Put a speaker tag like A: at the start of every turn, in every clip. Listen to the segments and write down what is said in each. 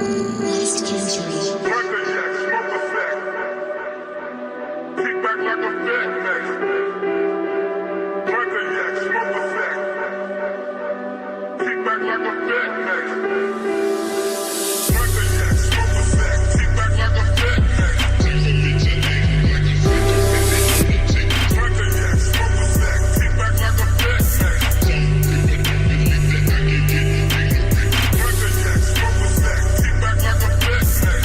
A: Last entry.
B: Cognac, smoke effect. Kick back like a fat neck. Cognac, smoke effect. Kick back like a fat neck. Cognac, smoke effect. Kick back like a fat neck. Cognac, smoke effect. Kick back like a fat neck. Cognac, smoke effect. Kick back like a fat neck.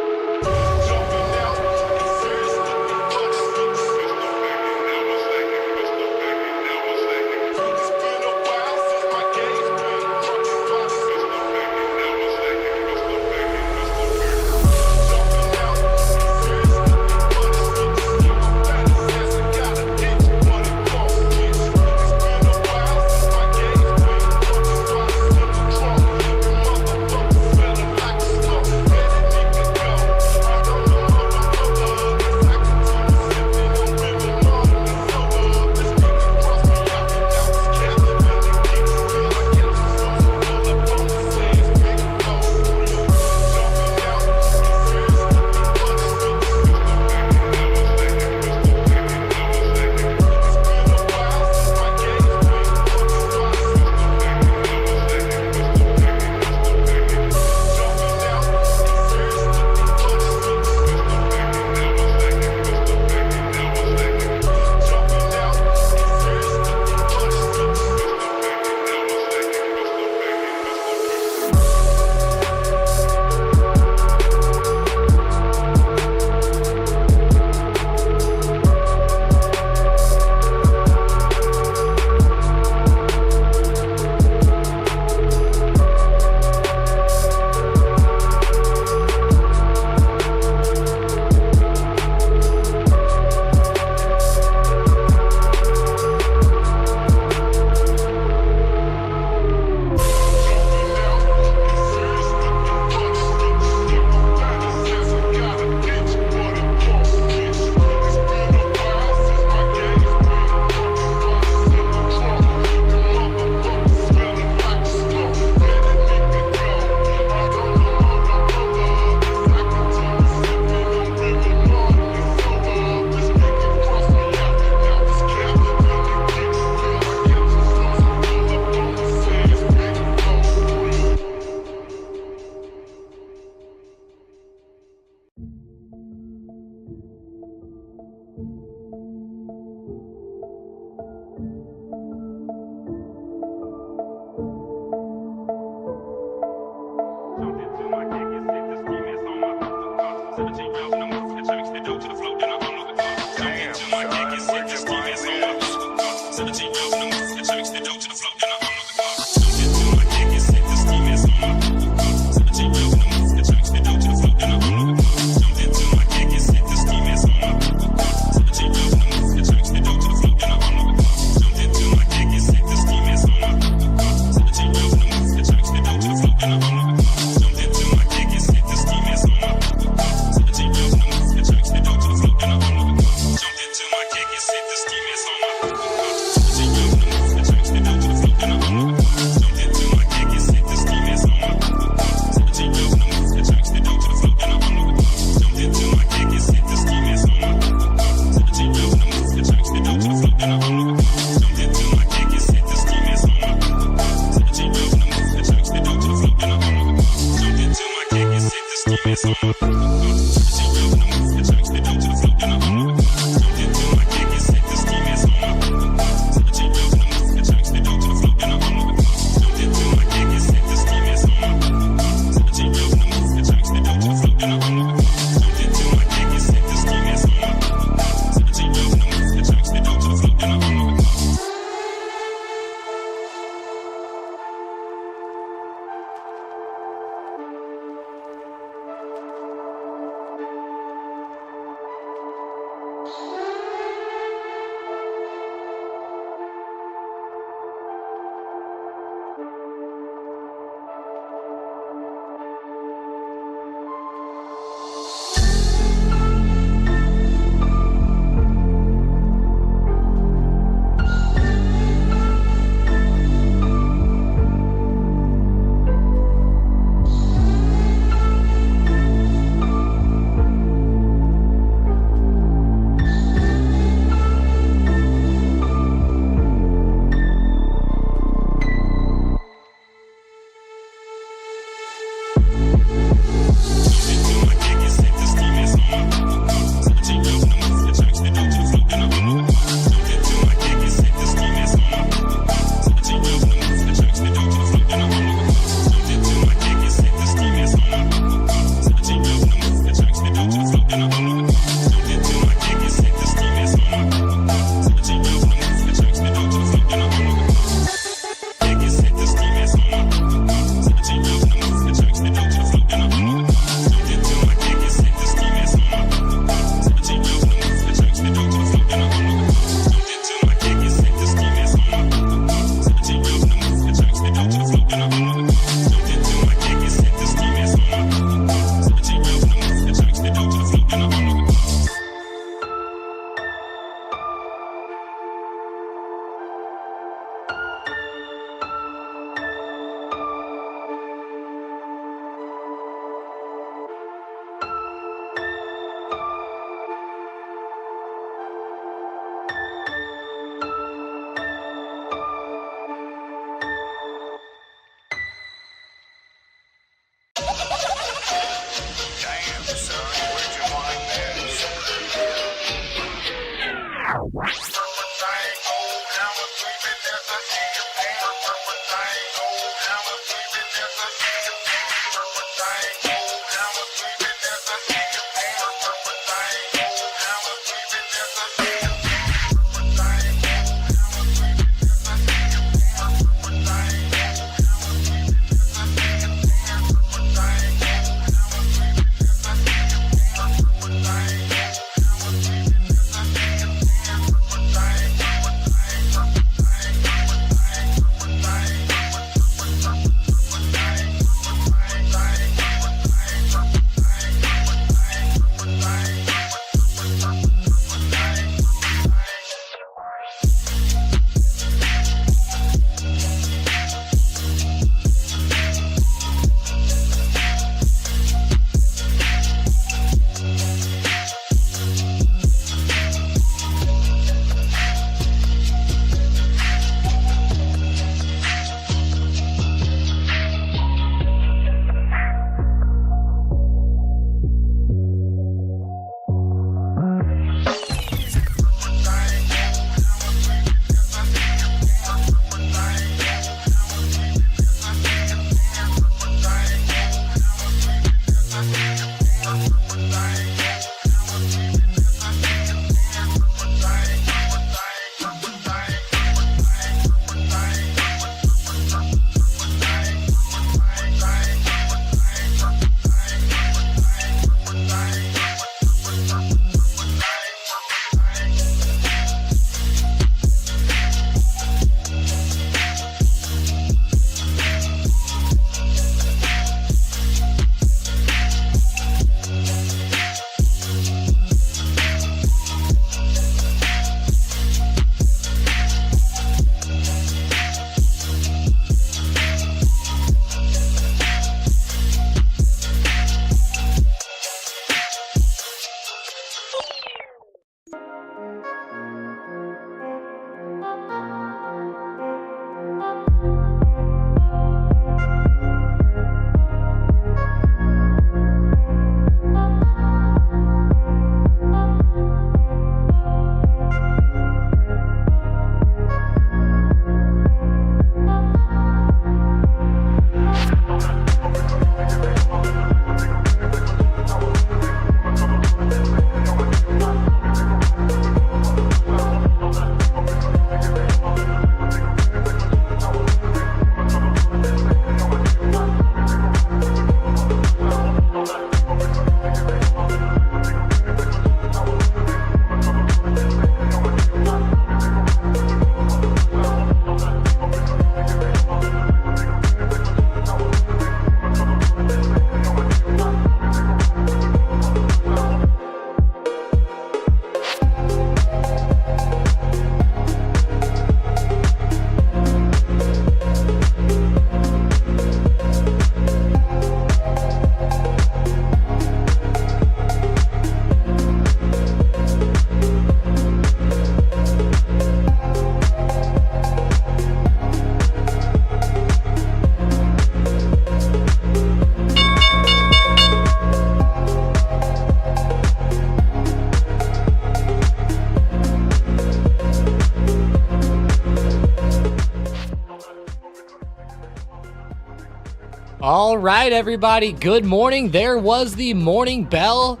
C: All right, everybody. Good morning. There was the morning bell.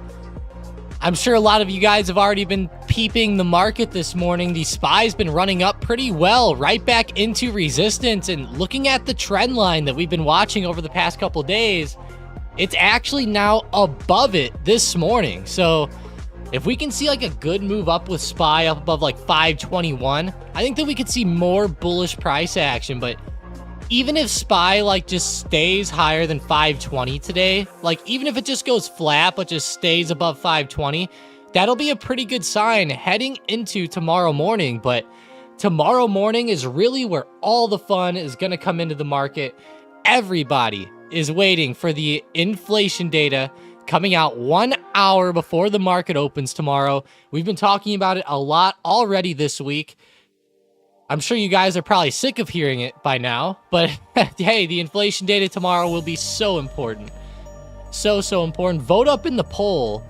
C: I'm sure a lot of you guys have already been peeping the market this morning. The SPY's been running up pretty well, right back into resistance. And looking at the trend line that we've been watching over the past couple days, it's actually now above it this morning. So if we can see like a good move up with SPY up above like 521, I think that we could see more bullish price action. But even if SPY like just stays higher than 520 today, like even if it just goes flat but just stays above 520, that'll be a pretty good sign heading into tomorrow morning. But tomorrow morning is really where all the fun is going to come into the market. Everybody is waiting for the inflation data coming out 1 hour before the market opens tomorrow. We've been talking about it a lot already this week. I'm sure you guys are probably sick of hearing it by now, but hey, the inflation data tomorrow will be so important. So important. Vote up in the poll.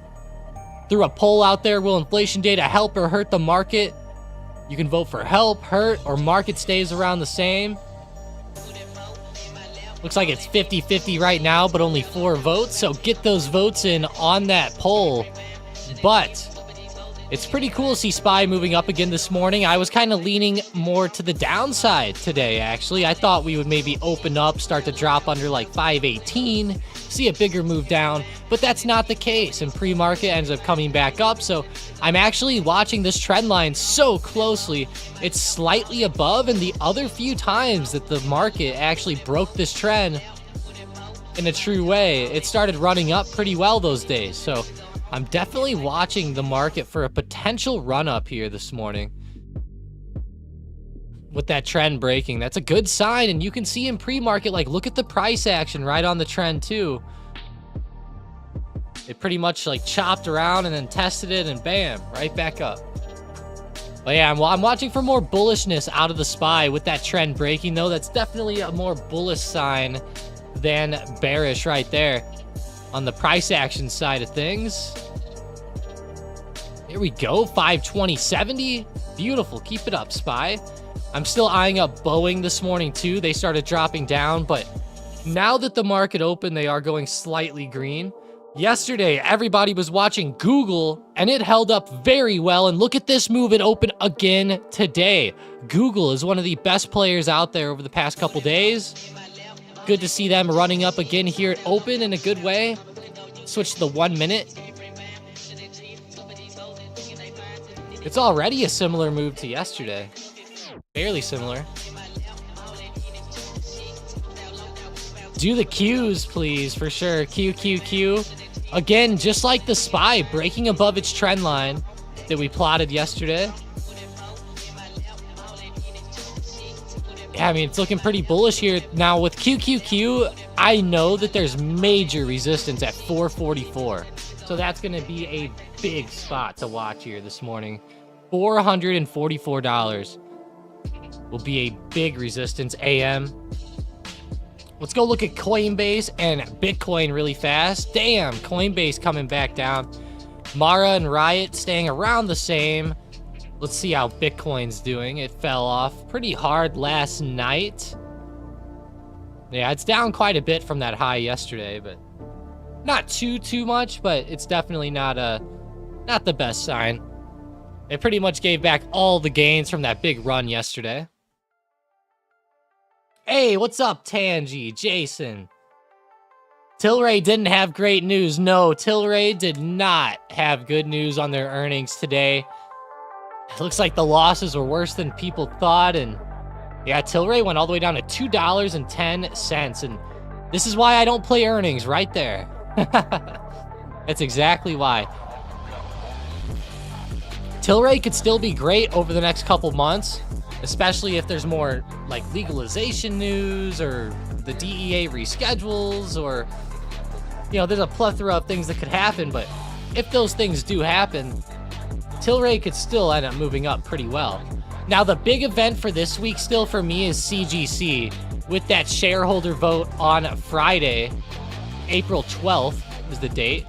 C: Through a poll out there, will inflation data help or hurt the market? You can vote for help, hurt, or market stays around the same. Looks like it's 50-50 right now, but only 4 votes, so get those votes in on that poll. But it's pretty cool to see SPY moving up again this morning. I was kind of leaning more to the downside today, actually. I thought we would maybe open up, start to drop under like 518, see a bigger move down, but that's not the case, and pre-market ends up coming back up. So I'm actually watching this trend line so closely. It's slightly above, and the other few times that the market actually broke this trend in a true way, it started running up pretty well those days. So I'm definitely watching the market for a potential run-up here this morning. With that trend breaking, that's a good sign, and you can see in pre-market, like, look at the price action right on the trend, too. It pretty much, like, chopped around and then tested it, and bam, right back up. But yeah, I'm watching for more bullishness out of the SPY with that trend breaking, though. That's definitely a more bullish sign than bearish right there on the price action side of things. Here we go, 520.70. Beautiful. Keep it up, SPY. I'm still eyeing up Boeing this morning, too. They started dropping down, but now that the market opened, they are going slightly green. Yesterday, everybody was watching Google, and it held up very well. And look at this move. It opened again today. Google is one of the best players out there over the past couple days. Good to see them running up again here at open in a good way. Switch to the 1 minute. It's already a similar move to yesterday. Fairly similar. Do the Qs, please, for sure. Q. Again, just like the SPY, breaking above its trend line that we plotted yesterday. Yeah, I mean, it's looking pretty bullish here. Now, with QQQ, I know that there's major resistance at 444. So that's going to be a big spot to watch here this morning. $444 will be a big resistance AM. Let's go look at Coinbase and Bitcoin really fast. Damn, Coinbase coming back down. Mara and Riot staying around the same. Let's see how Bitcoin's doing. It fell off pretty hard last night. Yeah, it's down quite a bit from that high yesterday, but not too much, but it's definitely not the best sign. It pretty much gave back all the gains from that big run yesterday. Hey, what's up, Tangi, Jason? Tilray didn't have great news. No, Tilray did not have good news on their earnings today. It looks like the losses were worse than people thought, and yeah, Tilray went all the way down to $2.10, and this is why I don't play earnings right there. That's exactly why. Tilray could still be great over the next couple months, especially if there's more like legalization news or the DEA reschedules, or, you know, there's a plethora of things that could happen. But if those things do happen, Tilray could still end up moving up pretty well. Now, the big event for this week still for me is CGC, with that shareholder vote on Friday. April 12th is the date.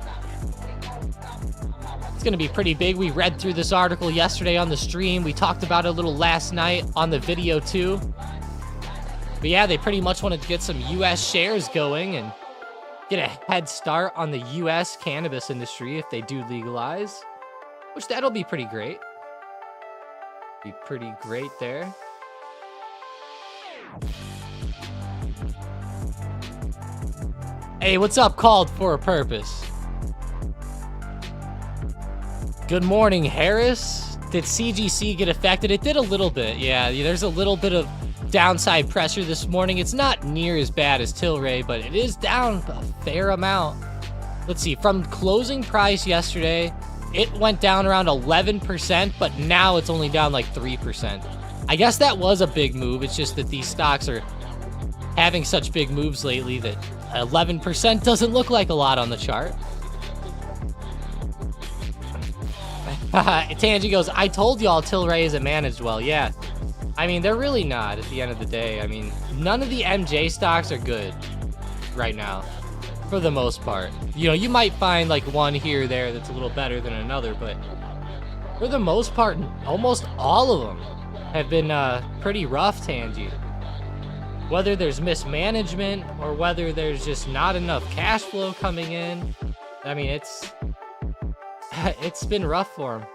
C: It's going to be pretty big. We read through this article yesterday on the stream. We talked about it a little last night on the video too. But yeah, they pretty much wanted to get some U.S. shares going, and get a head start on the U.S. cannabis industry if they do legalize, which that'll be pretty great. Be pretty great there. Hey, what's up? Called for a purpose. Good morning, Harris. Did CGC get affected? It did a little bit. Yeah, there's a little bit of downside pressure this morning. It's not near as bad as Tilray, but it is down a fair amount. Let's see. From closing price yesterday, it went down around 11%, but now it's only down like 3%. I guess that was a big move. It's just that these stocks are having such big moves lately that 11% doesn't look like a lot on the chart. Tangi goes, I told y'all Tilray isn't managed well. Yeah. I mean, they're really not at the end of the day. I mean, none of the MJ stocks are good right now, for the most part. You know, you might find like one here or there that's a little better than another, but for the most part, almost all of them have been pretty rough, Tangi. Whether there's mismanagement or whether there's just not enough cash flow coming in, I mean, it's been rough for him.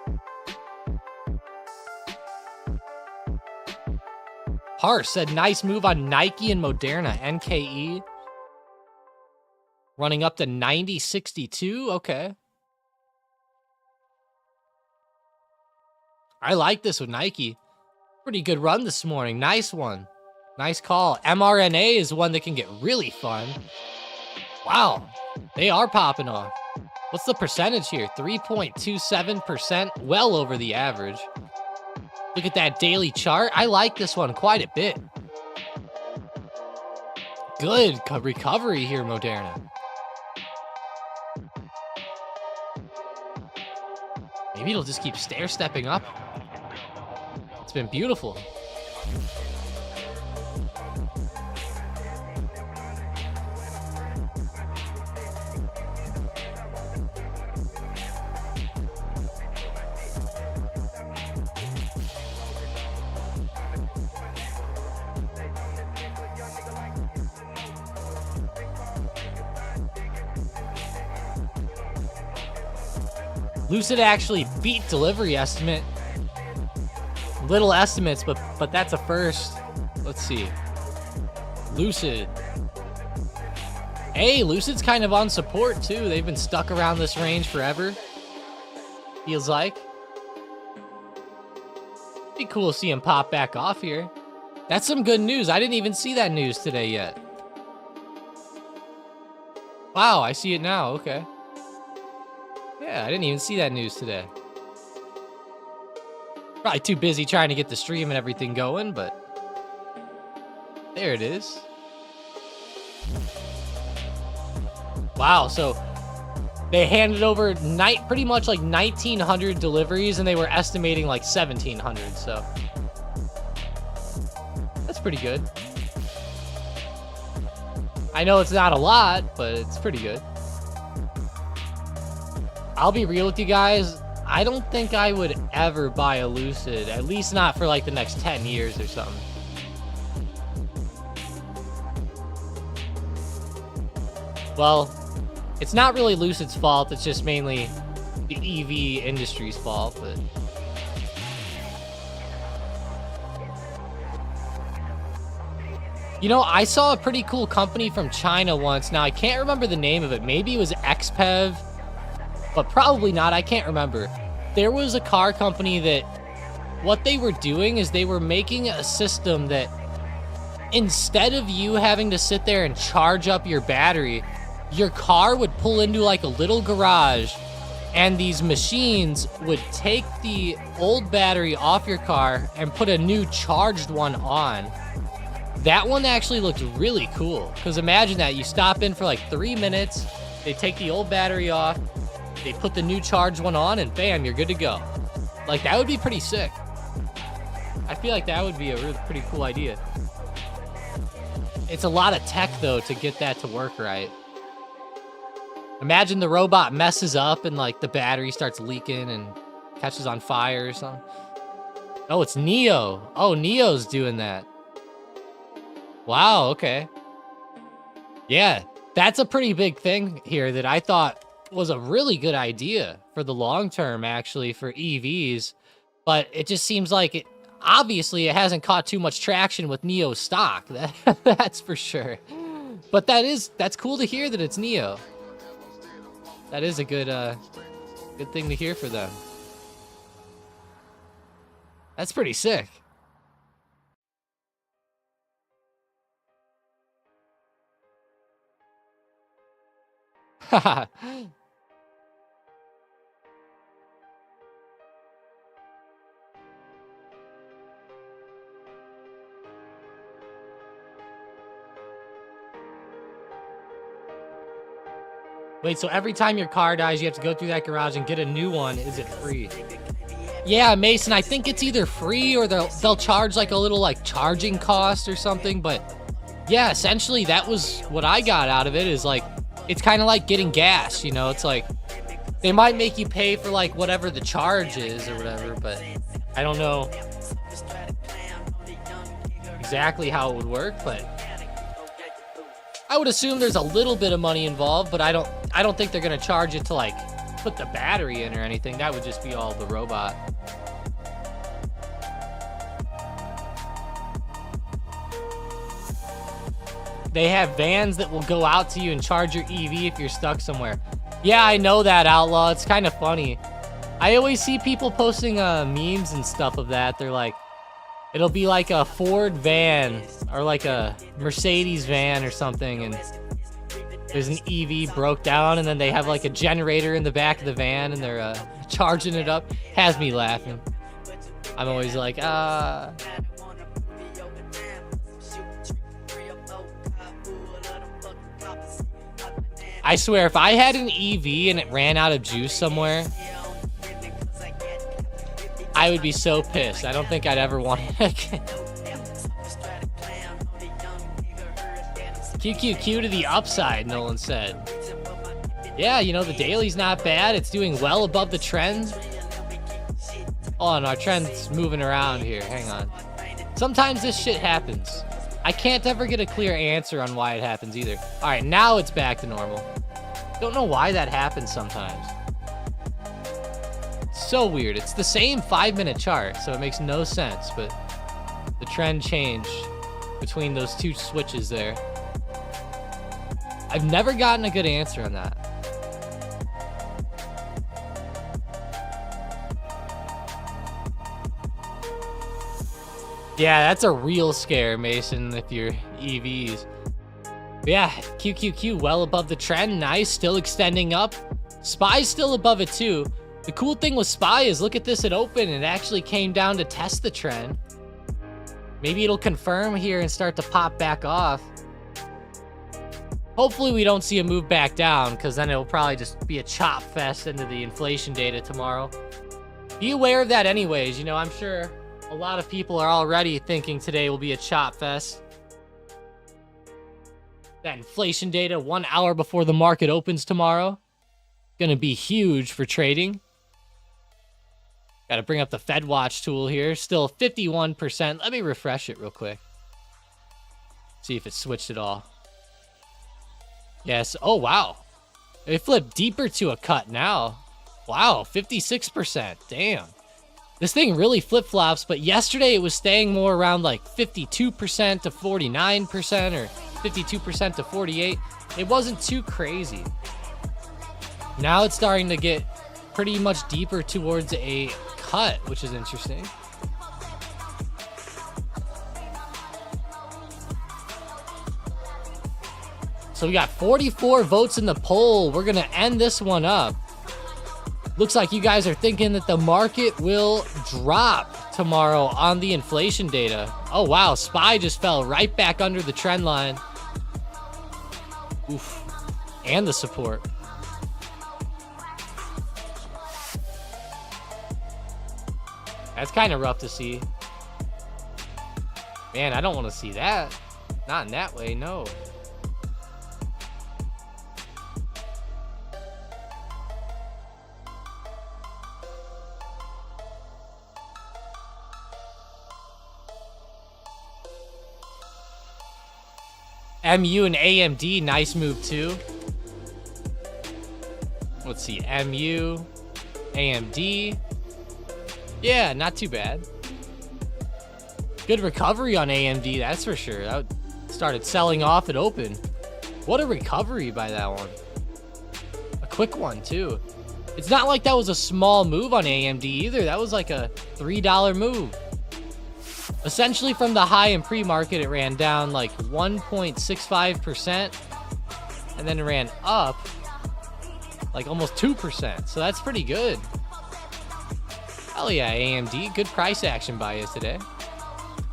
C: Harsh said, nice move on Nike and Moderna. NKE running up to 90.62. Okay. I like this with Nike. Pretty good run this morning. Nice one. Nice call. mRNA is one that can get really fun. Wow. They are popping off. What's the percentage here? 3.27%, well over the average. Look at that daily chart. I like this one quite a bit. Good recovery here, Moderna. Maybe it'll just keep stair-stepping up. It's been beautiful. Lucid actually beat delivery estimate. Little estimates, but that's a first. Let's see. Lucid. Hey, Lucid's kind of on support too. They've been stuck around this range forever. Feels like. Be cool to see him pop back off here. That's some good news. I didn't even see that news today yet. Wow, I see it now. Okay. Yeah, I didn't even see that news today. Probably too busy trying to get the stream and everything going, but there it is. Wow, so they handed over pretty much like 1,900 deliveries, and they were estimating like 1,700, so that's pretty good. I know it's not a lot, but it's pretty good. I'll be real with you guys. I don't think I would ever buy a Lucid, at least not for like the next 10 years or something. Well, it's not really Lucid's fault. It's just mainly the EV industry's fault, but you know, I saw a pretty cool company from China once. Now, I can't remember the name of it. Maybe it was XPEV, but probably not. I can't remember. There was a car company that what they were doing is they were making a system that instead of you having to sit there and charge up your battery, your car would pull into like a little garage, and these machines would take the old battery off your car and put a new charged one on. That one actually looked really cool, because imagine that. You stop in for like 3 minutes, they take the old battery off, they put the new charged one on, and bam, you're good to go. Like, that would be pretty sick. I feel like that would be a really pretty cool idea. It's a lot of tech, though, to get that to work right. Imagine the robot messes up and, like, the battery starts leaking and catches on fire or something. Oh, it's Neo. Oh, Neo's doing that. Wow, okay. Yeah, That's a pretty big thing here that I thought was a really good idea for the long term, actually, for EVs. But it just seems like obviously it hasn't caught too much traction with Neo stock. That's for sure. But that's cool to hear that it's Neo. That is a good thing to hear for them. That's pretty sick. Haha. Wait, so every time your car dies, you have to go through that garage and get a new one. Is it free? Yeah, Mason, I think it's either free or they'll charge like a little like charging cost or something. But yeah, essentially that was what I got out of it, is like, it's kind of like getting gas, you know? It's like, they might make you pay for like whatever the charge is or whatever, but I don't know exactly how it would work, but I would assume there's a little bit of money involved, but I don't think they're gonna charge it to like put the battery in or anything. That would just be all the robot. They have vans that will go out to you and charge your EV if you're stuck somewhere. Yeah, I know that, Outlaw. It's kind of funny. I always see people posting memes and stuff of that. They're like, it'll be like a Ford van or like a Mercedes van or something, and there's an EV broke down, and then they have like a generator in the back of the van, and they're charging it up. Has me laughing. I'm always like, I swear, if I had an EV and it ran out of juice somewhere, I would be so pissed. I don't think I'd ever want it again. QQQ to the upside, Nolan said. Yeah, you know, the daily's not bad. It's doing well above the trend. Oh, and our trend's moving around here. Hang on. Sometimes this shit happens. I can't ever get a clear answer on why it happens either. All right, now it's back to normal. Don't know why that happens sometimes. So weird. It's the same 5-minute chart, so it makes no sense, but the trend changed between those two switches there. I've never gotten a good answer on that. Yeah, that's a real scare, Mason, if you're EVs. But yeah, QQQ well above the trend. Nice, still extending up. SPY's still above it too. The cool thing with SPY is, look at this at open. It actually came down to test the trend. Maybe it'll confirm here and start to pop back off. Hopefully we don't see a move back down, because then it'll probably just be a chop fest into the inflation data tomorrow. Be aware of that anyways. You know, I'm sure a lot of people are already thinking today will be a chop fest. That inflation data 1 hour before the market opens tomorrow. Gonna be huge for trading. Gotta bring up the Fed Watch tool here. Still 51%. Let me refresh it real quick. See if it switched at all. Yes. Oh, wow. It flipped deeper to a cut now. Wow, 56%. Damn. This thing really flip-flops, but yesterday it was staying more around like 52% to 49% or 52% to 48%. It wasn't too crazy. Now it's starting to get pretty much deeper towards a cut, which is interesting. So we got 44 votes in the poll. We're going to end this one up. Looks like you guys are thinking that the market will drop tomorrow on the inflation data. Oh, wow. SPY just fell right back under the trend line. Oof. And the support. That's kind of rough to see. Man, I don't want to see that. Not in that way, no. MU and AMD, nice move too. Let's see, MU, AMD. Yeah, not too bad. Good recovery on AMD, that's for sure. That started selling off at open. What a recovery by that one. A quick one too. It's not like that was a small move on AMD either. That was like a $3 move. Essentially from the high in pre-market, it ran down like 1.65%. And then it ran up like almost 2%. So that's pretty good. Hell yeah, AMD. Good price action by you today.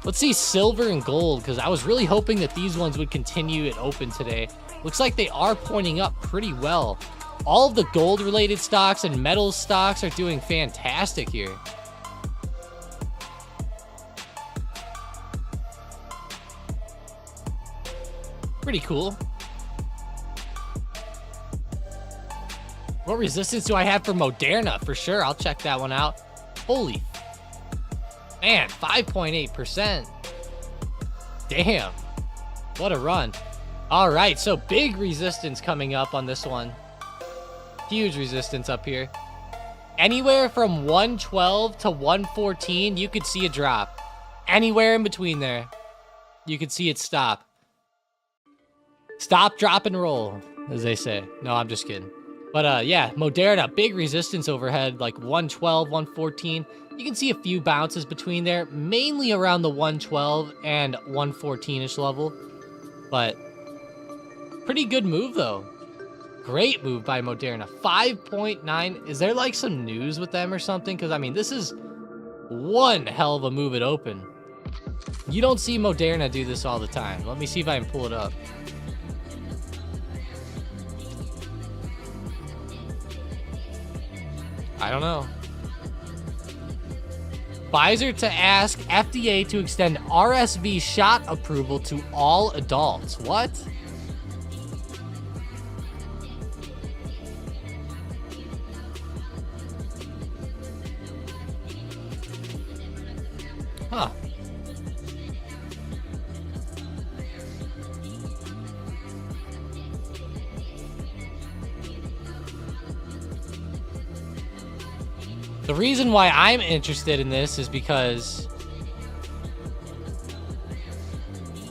C: Let's see silver and gold, because I was really hoping that these ones would continue at open today. Looks like they are pointing up pretty well. All of the gold-related stocks and metals stocks are doing fantastic here. Pretty cool. What resistance do I have for Moderna? For sure, I'll check that one out. Holy man, 5.8%. Damn, what a run. All right, so big resistance coming up on this one. Huge resistance up here. Anywhere from 112 to 114, you could see a drop. Anywhere in between there, you could see it stop. Stop, drop, and roll, as they say. No, I'm just kidding. But yeah, Moderna, big resistance overhead, like 112, 114. You can see a few bounces between there, mainly around the 112 and 114-ish level. But pretty good move, though. Great move by Moderna. 5.9. Is there like some news with them or something? Because, I mean, this is one hell of a move at open. You don't see Moderna do this all the time. Let me see if I can pull it up. I don't know. Pfizer to ask FDA to extend RSV shot approval to all adults. What? Huh. The reason why I'm interested in this is because,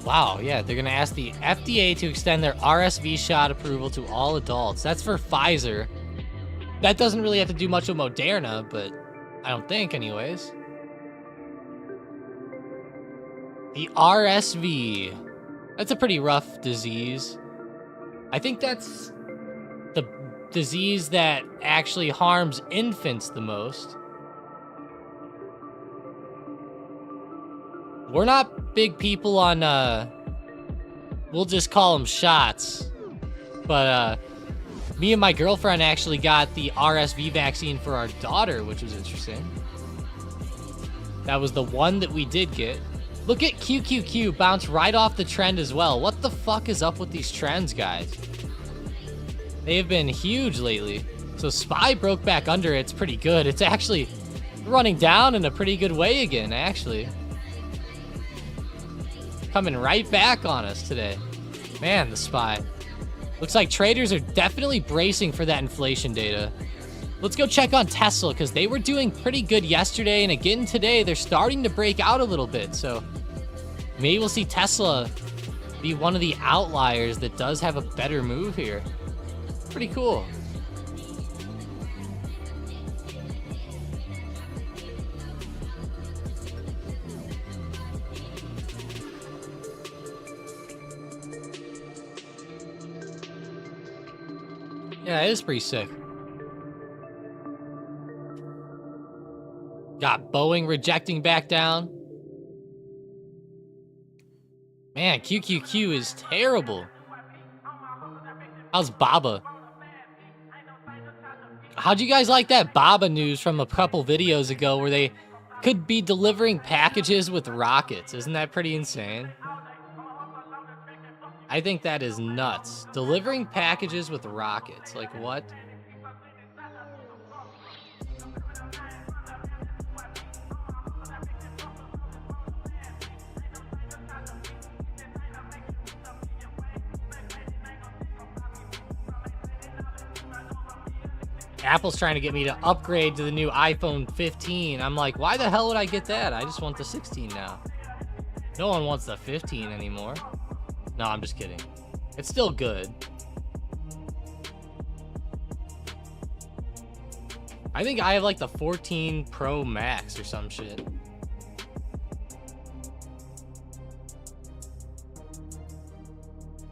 C: wow, yeah, they're going to ask the FDA to extend their RSV shot approval to all adults. That's for Pfizer. That doesn't really have to do much with Moderna, but I don't think anyways. The RSV. That's a pretty rough disease. I think that's the disease that actually harms infants the most. We're not big people on, we'll just call them shots. But, me and my girlfriend actually got the RSV vaccine for our daughter, which was interesting. That was the one that we did get. Look at QQQ bounce right off the trend as well. What the fuck is up with these trends, guys? They have been huge lately. So SPY broke back under it. It's pretty good. It's actually running down in a pretty good way again, actually. Coming right back on us today. Man, the SPY. Looks like traders are definitely bracing for that inflation data. Let's go check on Tesla, because they were doing pretty good yesterday, and again today, they're starting to break out a little bit. So maybe we'll see Tesla be one of the outliers that does have a better move here. Pretty cool. Yeah, it is pretty sick. Got Boeing rejecting back down. Man, QQQ is terrible. How's Baba? How'd you guys like that Baba news from a couple videos ago where they could be delivering packages with rockets? Isn't that pretty insane? I think that is nuts. Delivering packages with rockets. Like, what? Apple's trying to get me to upgrade to the new iPhone 15. I'm like, why the hell would I get that? I just want the 16 now. No one wants the 15 anymore. No, I'm just kidding. It's still good. I think I have like the 14 Pro Max or some shit.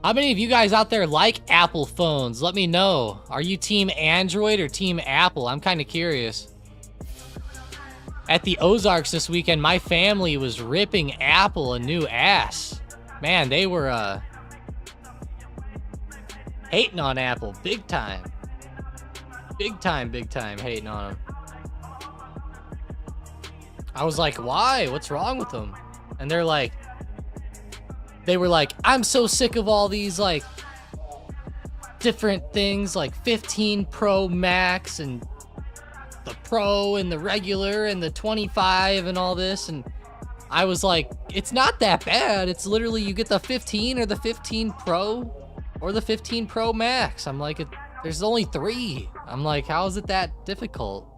C: How many of you guys out there like Apple phones? Let me know. Are you team Android or team Apple? I'm kind of curious. At the Ozarks this weekend, my family was ripping Apple a new ass. Man, they were hating on Apple big time. Big time hating on them. I was like, why? What's wrong with them? And they were like, I'm so sick of all these like different things like 15 Pro Max and the Pro and the regular and the 25 and all this. And I was like, it's not that bad. It's literally you get the 15 or the 15 Pro or the 15 Pro Max. I'm like, there's only 3. I'm like, how is it that difficult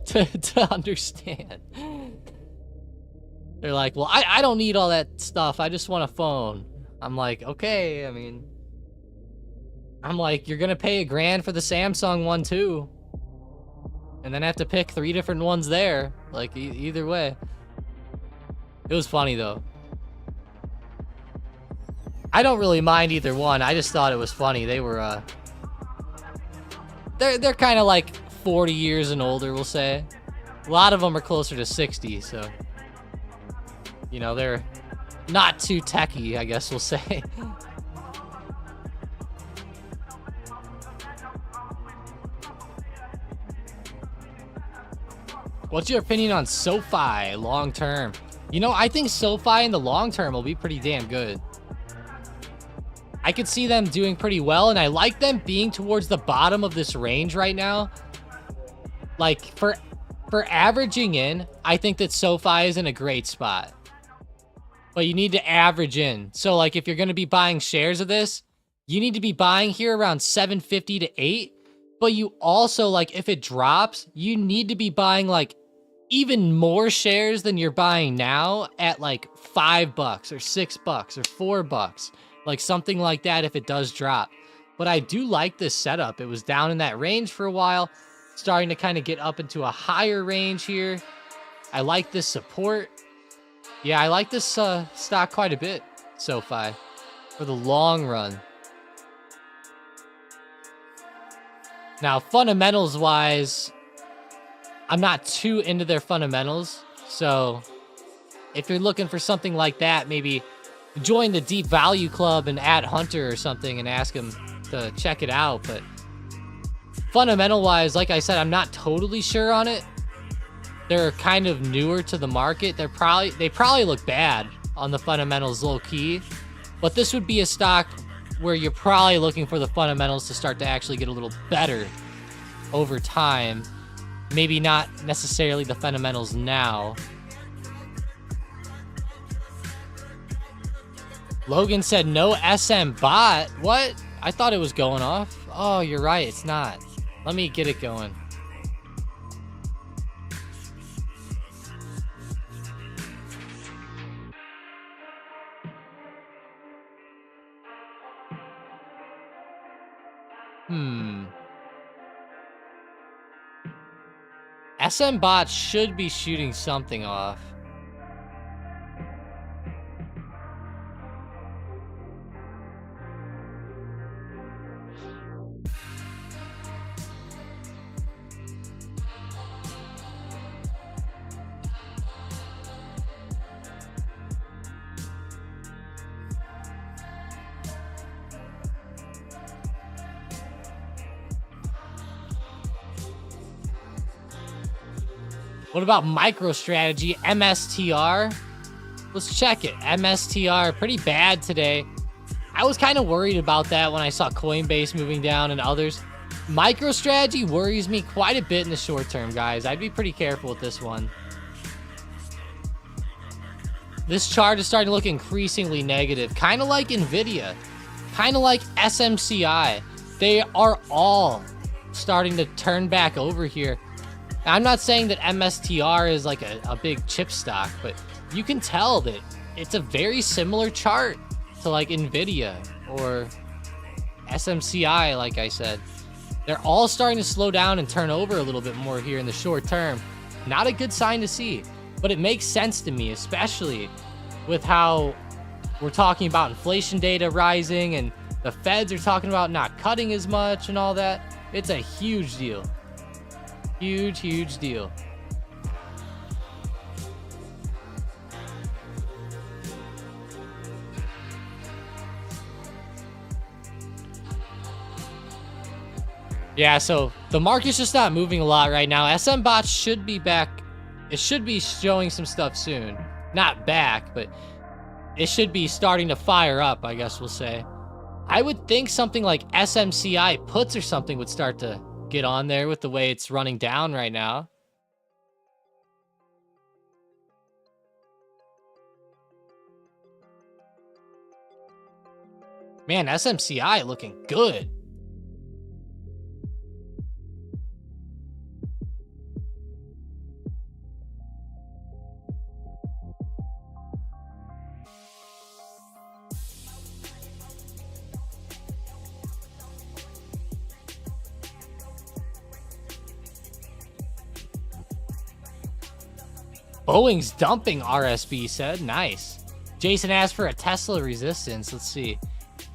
C: to understand? They're like, well, I don't need all that stuff. I just want a phone. I'm like, okay. I mean, I'm like, you're going to pay $1,000 for the Samsung one too. And then have to pick 3 different ones there. Like, either way. It was funny though. I don't really mind either one. I just thought it was funny. They were, they're kind of like 40 years and older, we'll say. A lot of them are closer to 60, so. You know, they're not too techy, I guess we'll say. What's your opinion on SoFi long term? You know, I think SoFi in the long term will be pretty damn good. I could see them doing pretty well, and I like them being towards the bottom of this range right now. Like, for averaging in, I think that SoFi is in a great spot. But you need to average in. So, like, if you're going to be buying shares of this, you need to be buying here around 750 to 8. But you also, like, if it drops, you need to be buying, like, even more shares than you're buying now at, like, $5 or $6 or $4. Like, something like that if it does drop. But I do like this setup. It was down in that range for a while. Starting to kind of get up into a higher range here. I like this support. Yeah, I like this stock quite a bit, SoFi, for the long run. Now, fundamentals-wise, I'm not too into their fundamentals. So, if you're looking for something like that, maybe join the Deep Value Club and add Hunter or something and ask him to check it out. But fundamental-wise, like I said, I'm not totally sure on it. They're kind of newer to the market. They probably look bad on the fundamentals low key, but this would be a stock where you're probably looking for the fundamentals to start to actually get a little better over time. Maybe not necessarily the fundamentals now. Logan said no SM bot. What? I thought it was going off. Oh, you're right. It's not. Let me get it going. SM bot should be shooting something off. What about MicroStrategy, MSTR? Let's check it. MSTR, pretty bad today. I was kind of worried about that when I saw Coinbase moving down and others. MicroStrategy worries me quite a bit in the short term, guys. I'd be pretty careful with this one. This chart is starting to look increasingly negative, kind of like Nvidia, kind of like SMCI. They are all starting to turn back over here. I'm not saying that MSTR is like a big chip stock, but you can tell that it's a very similar chart to like Nvidia or SMCI, like I said. They're all starting to slow down and turn over a little bit more here in the short term. Not a good sign to see, but it makes sense to me, especially with how we're talking about inflation data rising and the feds are talking about not cutting as much and all that. It's a huge deal. Huge deal. Yeah, so the market's just not moving a lot right now. SM bots should be back. It should be showing some stuff soon. Not back, but it should be starting to fire up, I guess we'll say. I would think something like SMCI puts or something would start to get on there with the way it's running down right now. Man, SMCI looking good. Boeing's dumping, RSB said. Nice. Jason asked for a Tesla resistance. Let's see.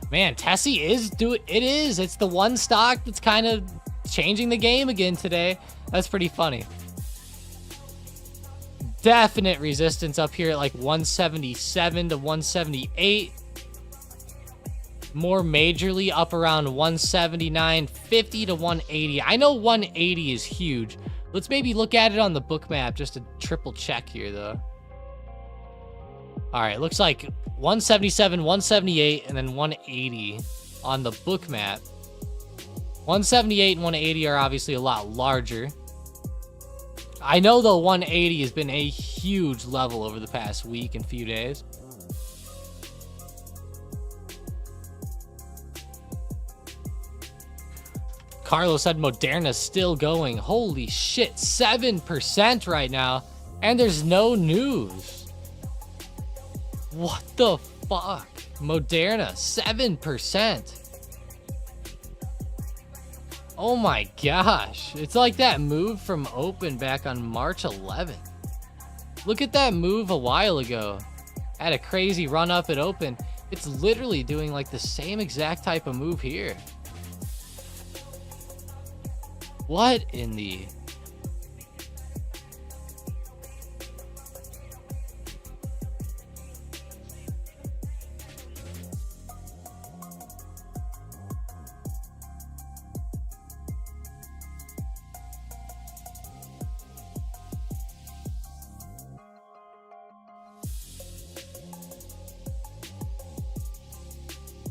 C: Man, Tessie is it is. It's the one stock that's kind of changing the game again today. That's pretty funny. Definite resistance up here at like 177 to 178. More majorly up around 179.50 to 180. I know 180 is huge. Let's maybe look at it on the book map just to triple check here, though. All right, looks like 177, 178, and then 180 on the book map. 178 and 180 are obviously a lot larger. I know, though, 180 has been a huge level over the past week and few days. Carlos said Moderna's still going. Holy shit, 7% right now. And there's no news. What the fuck? Moderna, 7%. Oh my gosh. It's like that move from open back on March 11th. Look at that move a while ago. Had a crazy run up at open. It's literally doing like the same exact type of move here. What in the...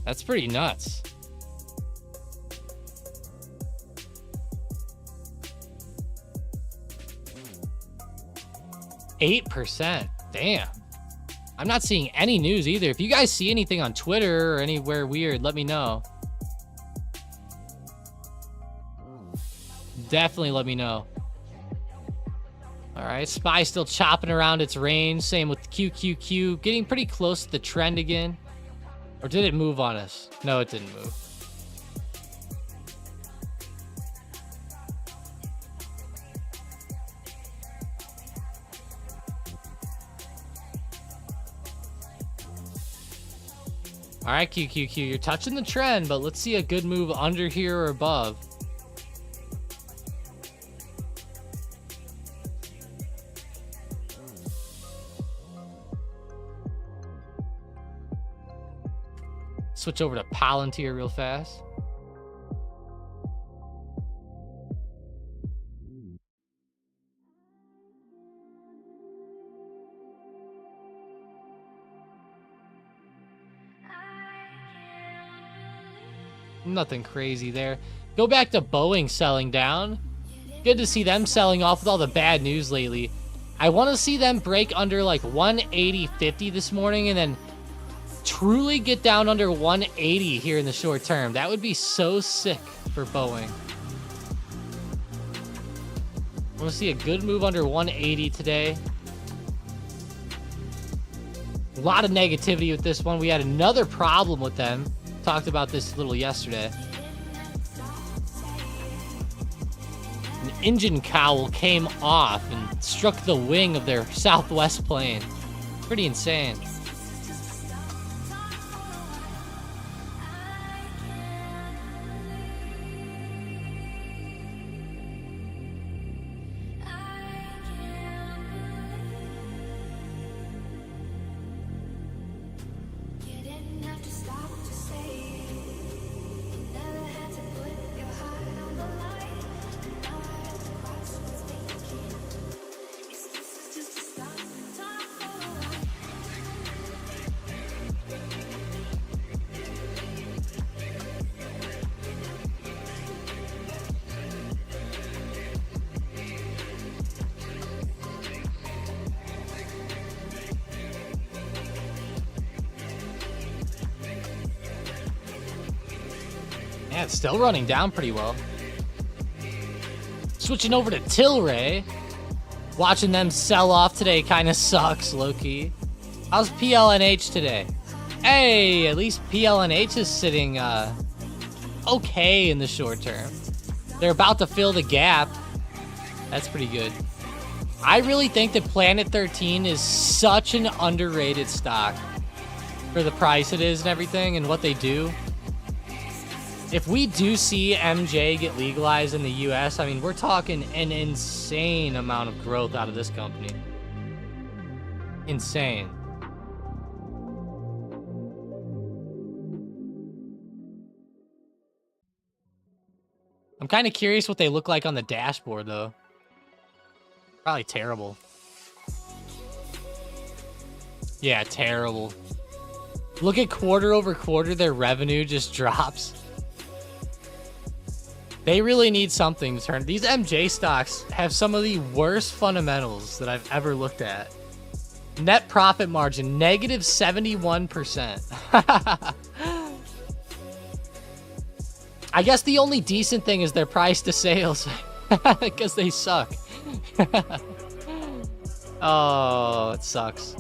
C: That's pretty nuts. %. Damn. I'm not seeing any news either. If you guys see anything on Twitter or anywhere weird, let me know. Definitely let me know. All right, SPY still chopping around its range. Same with QQQ. Getting pretty close to the trend again. Or did it move on us? No, it didn't move. All right, QQQ, you're touching the trend, but let's see a good move under here or above. Switch over to Palantir real fast. Nothing crazy there. Go back to Boeing selling down. Good to see them selling off with all the bad news lately. I want to see them break under like 180.50 this morning and then truly get down under 180 here in the short term. That would be so sick for Boeing. We'll see a good move under 180 today. A lot of negativity with this one. We had another problem with them. Talked about this a little yesterday. An engine cowl came off and struck the wing of their southwest plane. Pretty insane. Yeah, it's still running down pretty well. Switching over to Tilray. Watching them sell off today kind of sucks, low-key. How's PLNH today? Hey, at least PLNH is sitting okay in the short term. They're about to fill the gap. That's pretty good. I really think that Planet 13 is such an underrated stock for the price it is and everything and what they do. If we do see MJ get legalized in the US, I mean, we're talking an insane amount of growth out of this company. Insane. I'm kind of curious what they look like on the dashboard, though. Probably terrible. Yeah, terrible. Look at quarter over quarter, their revenue just drops. They really need something to turn. These MJ stocks have some of the worst fundamentals that I've ever looked at. Net profit margin, negative 71%. I guess the only decent thing is their price to sales. Because they suck. Oh, it sucks.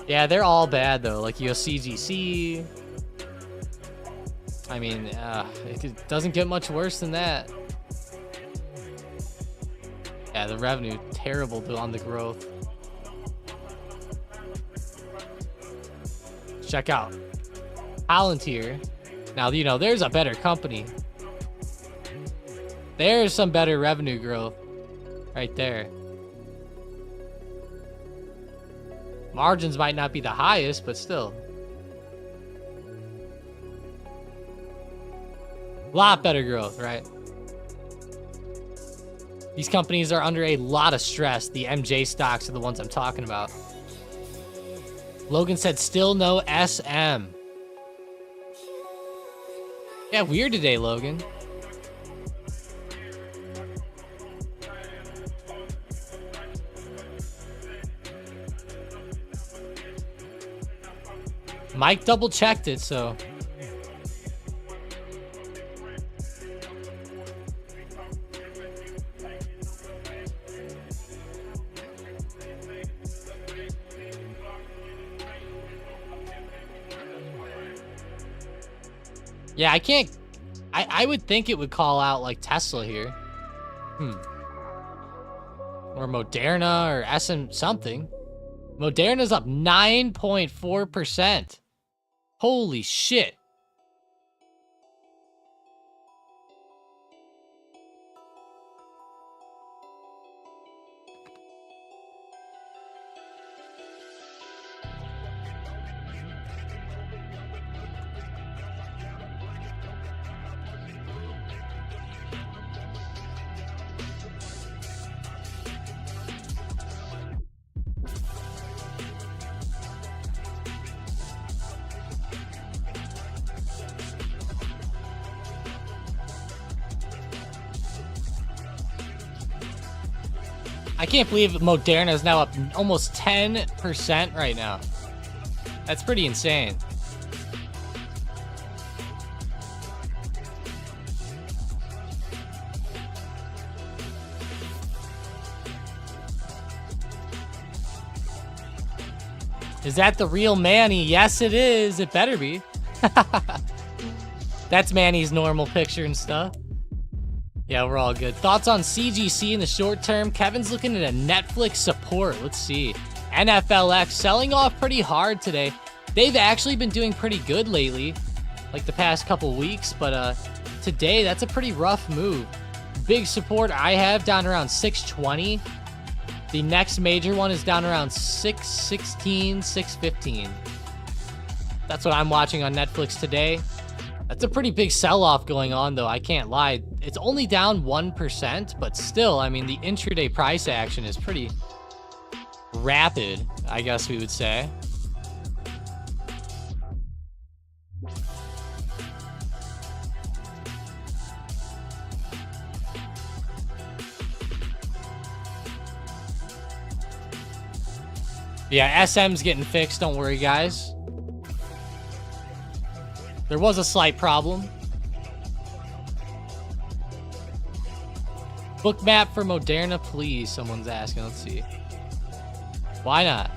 C: Yeah, they're all bad, though. Like USCGC. I mean, it doesn't get much worse than that. Yeah, the revenue, terrible on the growth. Check out Palantir. Now, you know, there's a better company. There's some better revenue growth right there. Margins might not be the highest, but still. A lot better growth, right? These companies are under a lot of stress. The MJ stocks are the ones I'm talking about. Logan said still no SM. Yeah, weird today, Logan. Mike double checked it, so. Yeah, I can't. I would think it would call out like Tesla here. Or Moderna or SM something. Moderna's up 9.4%. Holy shit. I can't believe Moderna is now up almost 10% right now. That's pretty insane. Is that the real Manny? Yes, it is. It better be. That's Manny's normal picture and stuff. Yeah, we're all good. Thoughts on CGC in the short term? Kevin's looking at a Netflix support. Let's see. NFLX selling off pretty hard today. They've actually been doing pretty good lately, like the past couple weeks, but today, that's a pretty rough move. Big support I have down around 620. The next major one is down around 616, 615. That's what I'm watching on Netflix today. That's a pretty big sell-off going on, though. I can't lie. It's only down 1%, but still, I mean, the intraday price action is pretty rapid, I guess we would say. Yeah, SM's getting fixed. Don't worry, guys. There was a slight problem. Book map for Moderna, please. Someone's asking. Let's see. Why not?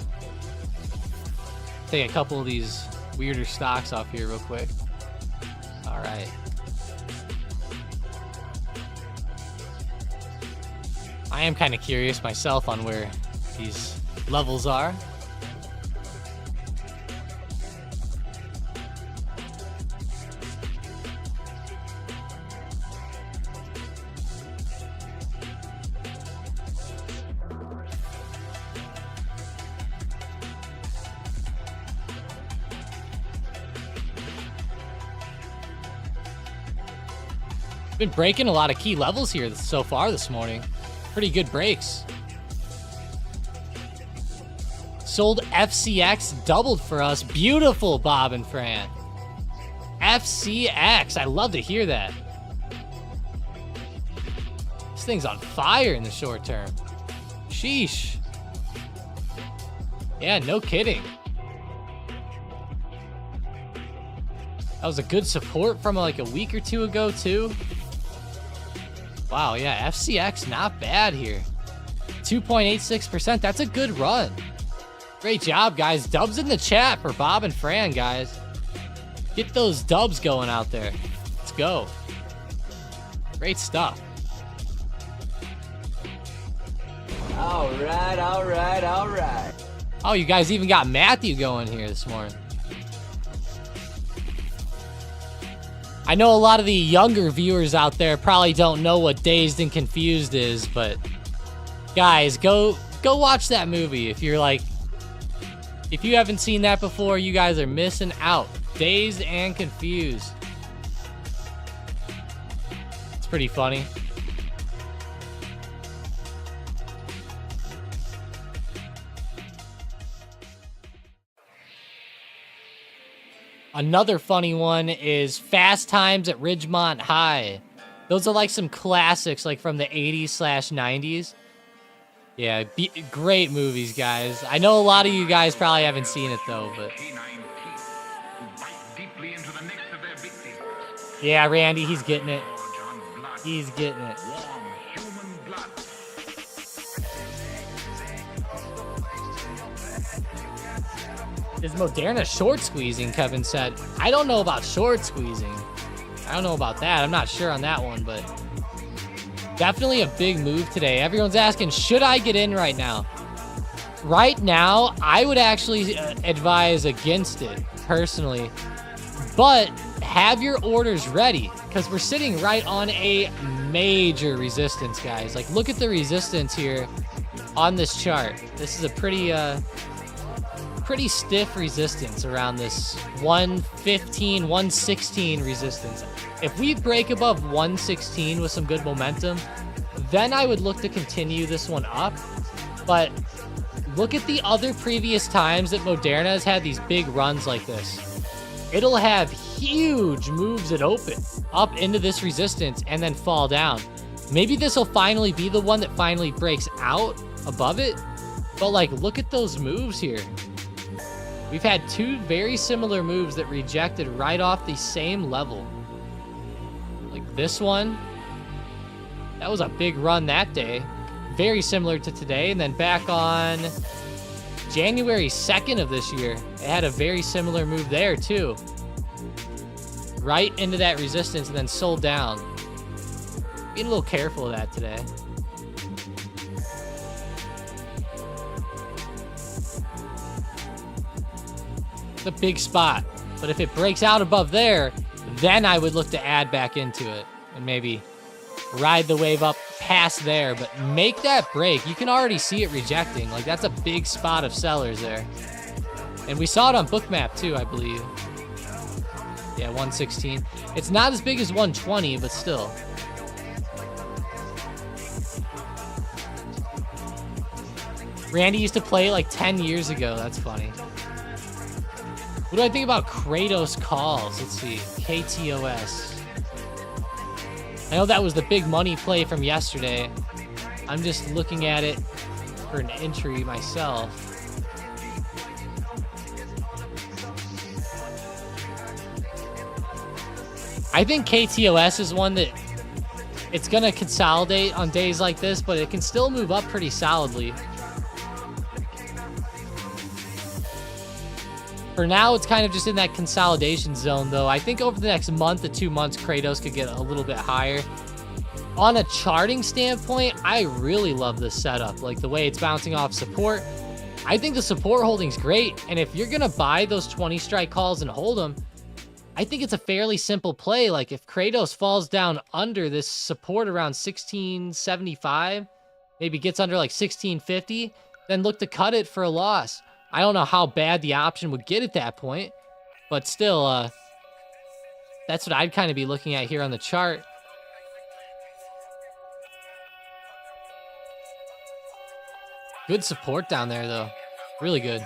C: Take a couple of these weirder stocks off here real quick. All right. I am kind of curious myself on where these levels are. Been breaking a lot of key levels here so far this morning. Pretty good breaks. Sold FCX, doubled for us. Beautiful, Bob and Fran. FCX, I love to hear that. This thing's on fire in the short term. Sheesh. Yeah, no kidding. That was a good support from like a week or two ago, too. Wow, yeah, FCX, not bad here. 2.86%, that's a good run. Great job, guys. Dubs in the chat for Bob and Fran, guys. Get those dubs going out there. Let's go. Great stuff.
D: All right, all right, all right.
C: Oh, you guys even got Matthew going here this morning. I know a lot of the younger viewers out there probably don't know what Dazed and Confused is, but guys, go watch that movie. If you're like, if you haven't seen that before, you guys are missing out. Dazed and Confused. It's pretty funny. Another funny one is Fast Times at Ridgemont High. Those are like some classics, like from the 80s/90s. Yeah, great movies, guys. I know a lot of you guys probably haven't seen it though, but yeah, Randy, he's getting it. He's getting it. Is Moderna short squeezing, Kevin said. I don't know about short squeezing. I don't know about that. I'm not sure on that one, but definitely a big move today. Everyone's asking, should I get in right now? Right now, I would actually advise against it, personally. But have your orders ready, because we're sitting right on a major resistance, guys. Like, look at the resistance here on this chart. This is a pretty stiff resistance around this 115, 116 resistance. If we break above 116 with some good momentum, then I would look to continue this one up. But look at the other previous times that Moderna has had these big runs like this. It'll have huge moves at open up into this resistance and then fall down. Maybe this will finally be the one that finally breaks out above it. But like, look at those moves here. We've had two very similar moves that rejected right off the same level. Like this one, that was a big run that day. Very similar to today. And then back on January 2nd of this year, it had a very similar move there too. Right into that resistance and then sold down. Being a little careful of that today. It's a big spot, but if it breaks out above there, then I would look to add back into it and maybe ride the wave up past there, but make that break. You can already see it rejecting. Like, that's a big spot of sellers there. And we saw it on Bookmap too, I believe. Yeah, 116. It's not as big as 120, but still. Randy used to play it like 10 years ago. That's funny. What do I think about Kratos calls? Let's see. KTOS. I know that was the big money play from yesterday. I'm just looking at it for an entry myself. I think KTOS is one that it's going to consolidate on days like this, but it can still move up pretty solidly. For now, it's kind of just in that consolidation zone, though. I think over the next month to 2 months, Kratos could get a little bit higher. On a charting standpoint, I really love this setup. Like, the way it's bouncing off support. I think the support holding's great, and if you're going to buy those 20 strike calls and hold them, I think it's a fairly simple play. Like, if Kratos falls down under this support around 1675, maybe gets under like 1650, then look to cut it for a loss. I don't know how bad the option would get at that point, but still, that's what I'd kind of be looking at here on the chart. Good support down there, though. Really good.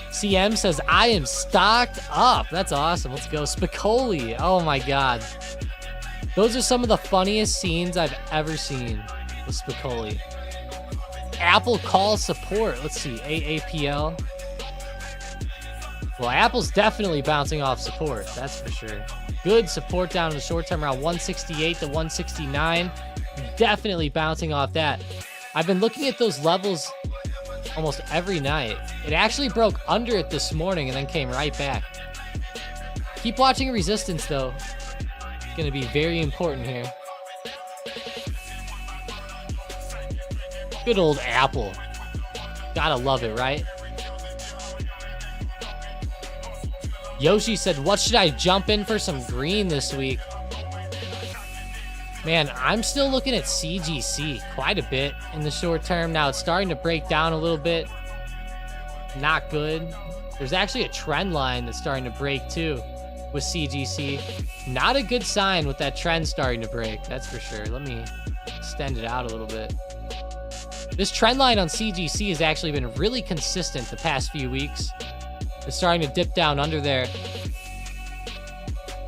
C: CM says, I am stocked up. That's awesome. Let's go. Spicoli. Oh, my God. Those are some of the funniest scenes I've ever seen with Spicoli. Apple call support. Let's see. AAPL. Well, Apple's definitely bouncing off support. That's for sure. Good support down in the short term around 168 to 169. Definitely bouncing off that. I've been looking at those levels almost every night. It actually broke under it this morning and then came right back. Keep watching resistance, though. It's going to be very important here. Good old Apple. Gotta love it, right? Yoshi said, what should I jump in for some green this week? Man, I'm still looking at CGC quite a bit in the short term. Now it's starting to break down a little bit. Not good. There's actually a trend line that's starting to break too with CGC. Not a good sign with that trend starting to break, that's for sure. Let me extend it out a little bit. This trend line on CGC has actually been really consistent the past few weeks. It's starting to dip down under there.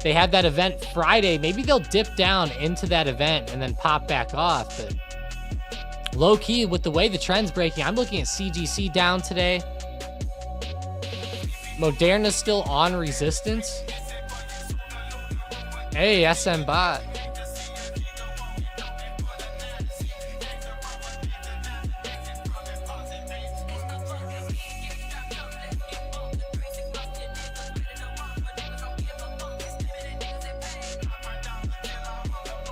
C: They had that event Friday. Maybe they'll dip down into that event and then pop back off. But low key, with the way the trend's breaking, I'm looking at CGC down today. Moderna's still on resistance. Hey, SM bot.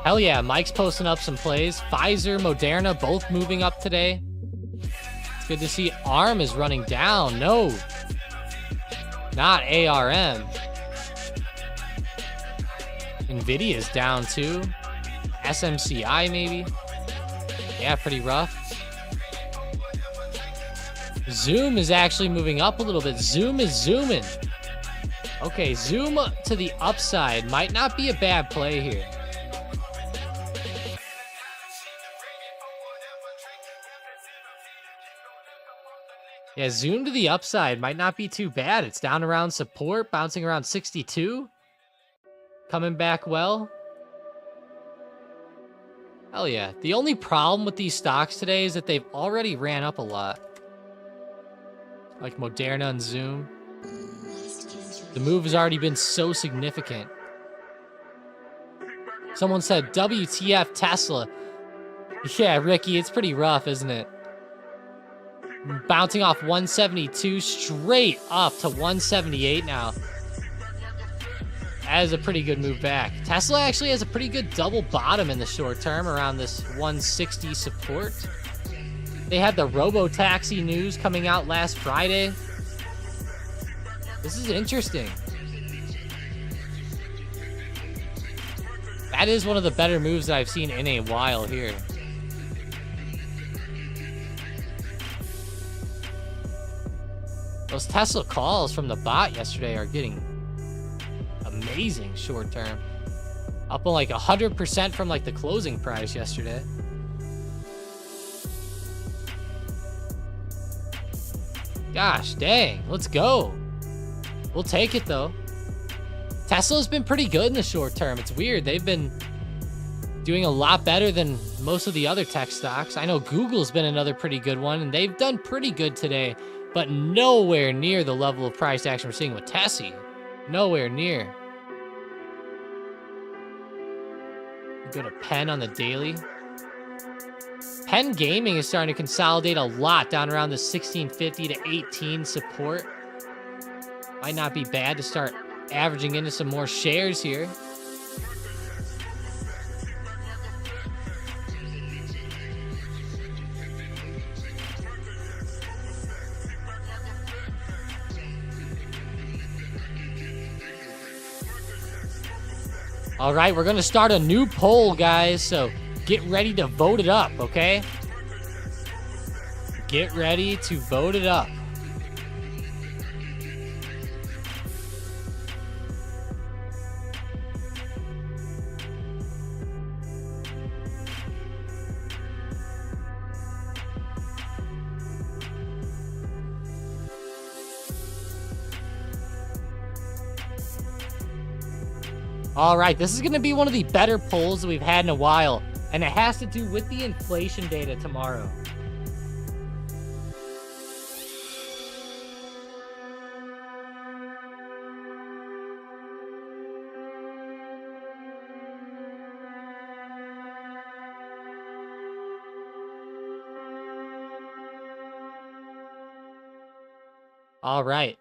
C: Hell yeah, Mike's posting up some plays. Pfizer, Moderna, both moving up today. It's good to see ARM is running down. No, not ARM. Nvidia's down too. SMCI maybe. Yeah, pretty rough. Zoom is actually moving up a little bit. Zoom is zooming. Okay, Zoom to the upside might not be a bad play here. Yeah, Zoom to the upside might not be too bad. It's down around support, bouncing around 62. Coming back well. Hell yeah. The only problem with these stocks today is that they've already ran up a lot. Like Moderna and Zoom. The move has already been so significant. Someone said, WTF Tesla. Yeah, Ricky, it's pretty rough, isn't it? Bouncing off 172 straight up to 178 now. That is a pretty good move back. Tesla actually has a pretty good double bottom in the short term around this 160 support. They had the robo-taxi news coming out last Friday. This is interesting. That is one of the better moves that I've seen in a while here. Those Tesla calls from the bot yesterday are getting amazing short term. Up on like 100% from like the closing price yesterday. Gosh dang, let's go. We'll take it though. Tesla's been pretty good in the short term. It's weird. They've been doing a lot better than most of the other tech stocks. I know Google's been another pretty good one, and they've done pretty good today, but nowhere near the level of price action we're seeing with Tessie. Nowhere near. Go to Penn on the daily. Penn Gaming is starting to consolidate a lot down around the 1650 to 18 support. Might not be bad to start averaging into some more shares here. All right, we're going to start a new poll, guys, so get ready to vote it up, okay? Get ready to vote it up. All right, this is going to be one of the better polls that we've had in a while, and it has to do with the inflation data tomorrow. All right.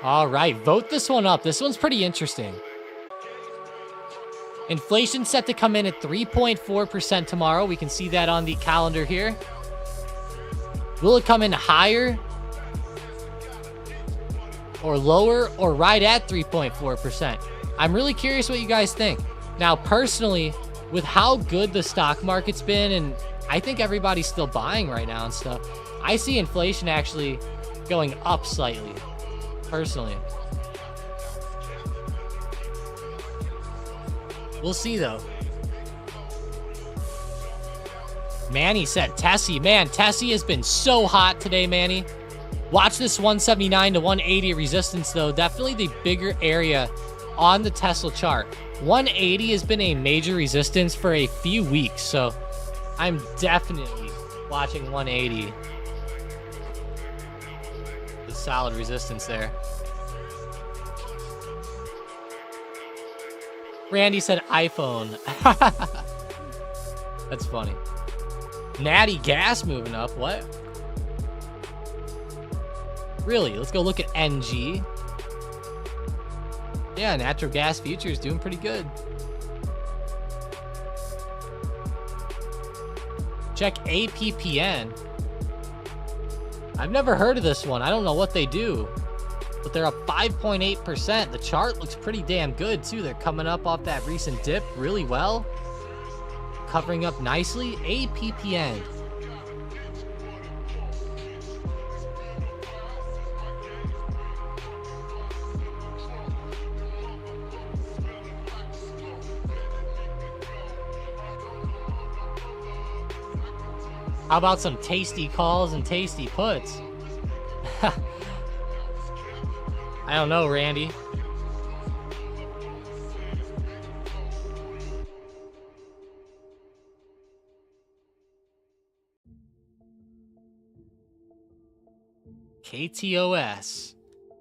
C: All right, vote this one up. This one's pretty interesting. Inflation set to come in at 3.4% tomorrow. We can see that on the calendar here. Will it come in higher or lower or right at 3.4%? I'm really curious what you guys think. Now, personally, with how good the stock market's been, and I think everybody's still buying right now and stuff, I see inflation actually going up slightly. Personally, we'll see though. Manny said Tessie. Man, Tessie has been so hot today, Manny. Watch this 179 to 180 resistance though. Definitely the bigger area on the Tesla chart. 180 has been a major resistance for a few weeks, so I'm definitely watching 180. Solid resistance there. Randy said iPhone. That's funny. Natty Gas moving up. What? Really? Let's go look at NG. Yeah, natural gas futures doing pretty good. Check APPN. I've never heard of this one. I don't know what they do, but they're up 5.8%. The chart looks pretty damn good too. They're coming up off that recent dip really well. Covering up nicely. APPN. How about some tasty calls and tasty puts? I don't know, Randy. KTOS.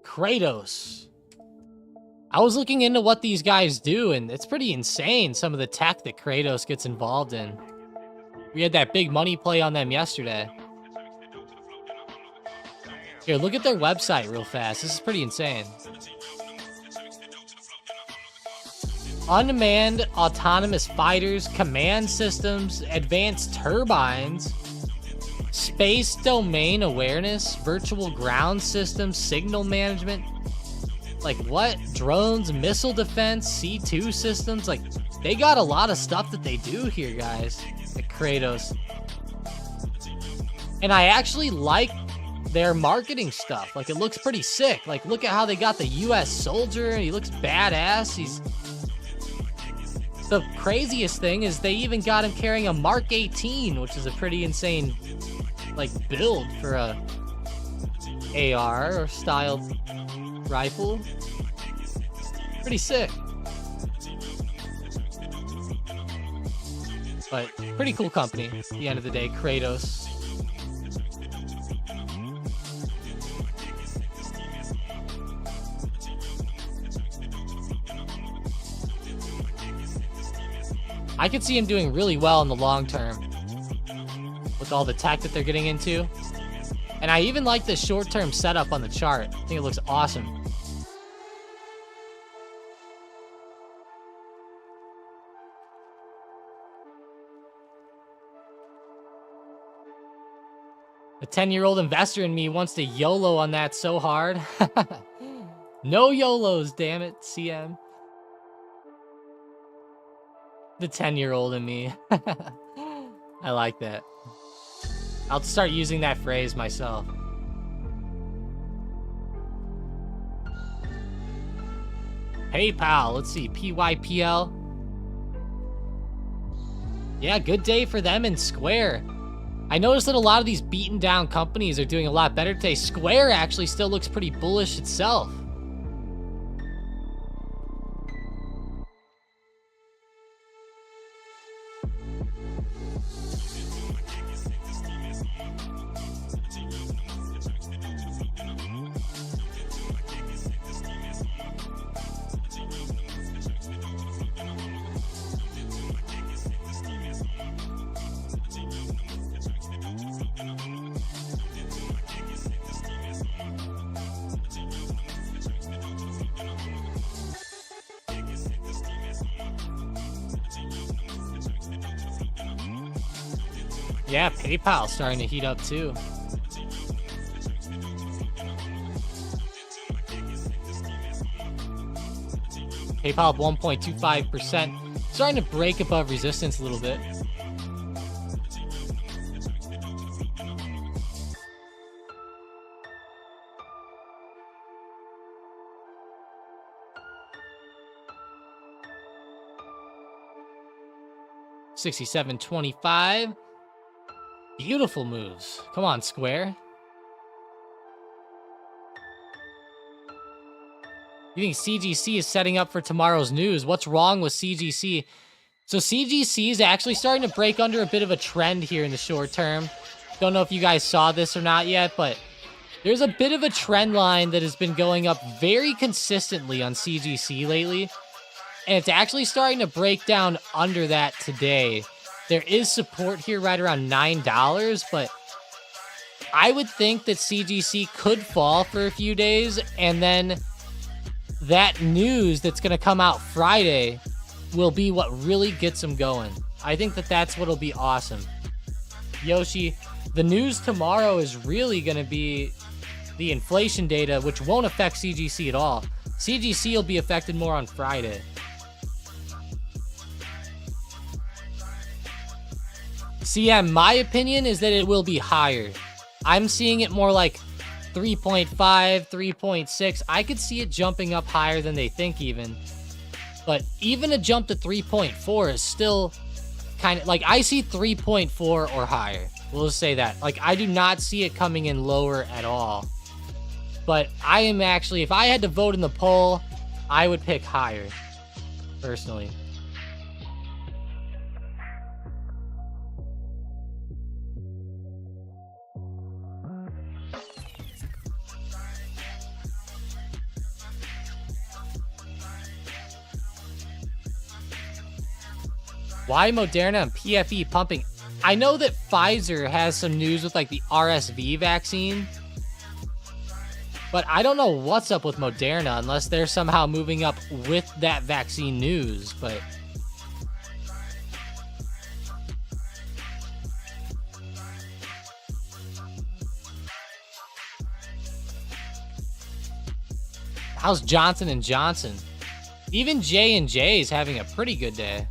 C: Kratos. I was looking into what these guys do, and it's pretty insane, some of the tech that Kratos gets involved in. We had that big money play on them yesterday. Here, look at their website real fast. This is pretty insane. Unmanned autonomous fighters, command systems, advanced turbines, space domain awareness, virtual ground systems, signal management. Like what? Drones, missile defense, C2 systems. Like, they got a lot of stuff that they do here, guys, at Kratos. And I actually like their marketing stuff. Like, it looks pretty sick. Like, look at how they got the US soldier. He looks badass. The craziest thing is they even got him carrying a Mark 18, which is a pretty insane, like, build for a AR or style rifle. Pretty sick. But pretty cool company at the end of the day, Kratos. I could see him doing really well in the long term with all the tech that they're getting into. And I even like the short-term setup on the chart. I think it looks awesome. The 10-year-old investor in me wants to YOLO on that so hard. No YOLOs, damn it, CM. The 10-year-old in me. I like that. I'll start using that phrase myself. PayPal, let's see, PYPL. Yeah, good day for them and Square. I noticed that a lot of these beaten down companies are doing a lot better today. Square actually still looks pretty bullish itself. Yeah, PayPal starting to heat up too. PayPal up 1.25%. Starting to break above resistance a little bit. $67.25. Beautiful moves. Come on, Square. You think CGC is setting up for tomorrow's news? What's wrong with CGC? So CGC is actually starting to break under a bit of a trend here in the short term. Don't know if you guys saw this or not yet, but there's a bit of a trend line that has been going up very consistently on CGC lately. And it's actually starting to break down under that today. There is support here right around $9, but I would think that CGC could fall for a few days, and then that news that's going to come out Friday will be what really gets them going. I think that that's what'll be awesome. Yoshi, the news tomorrow is really going to be the inflation data, which won't affect CGC at all. CGC will be affected more on Friday. CM, my opinion is that it will be higher. I'm seeing it more like 3.5, 3.6. I could see it jumping up higher than they think even. But even a jump to 3.4 is still kind of like, I see 3.4 or higher. We'll just say that. Like, I do not see it coming in lower at all. But I am actually, if I had to vote in the poll, I would pick higher, personally. Why Moderna and PFE pumping? I know that Pfizer has some news with like the RSV vaccine, but I don't know what's up with Moderna unless they're somehow moving up with that vaccine news, but how's Johnson & Johnson? Even J&J is having a pretty good day.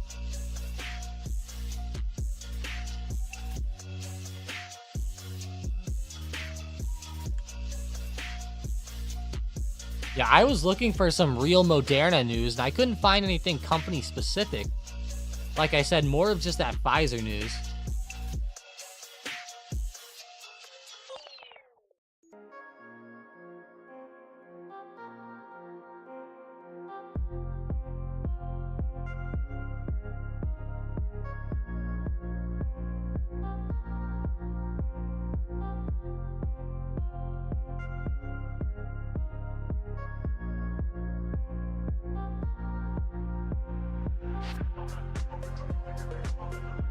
C: Yeah, I was looking for some real Moderna news, and I couldn't find anything company-specific. Like I said, more of just that Pfizer news.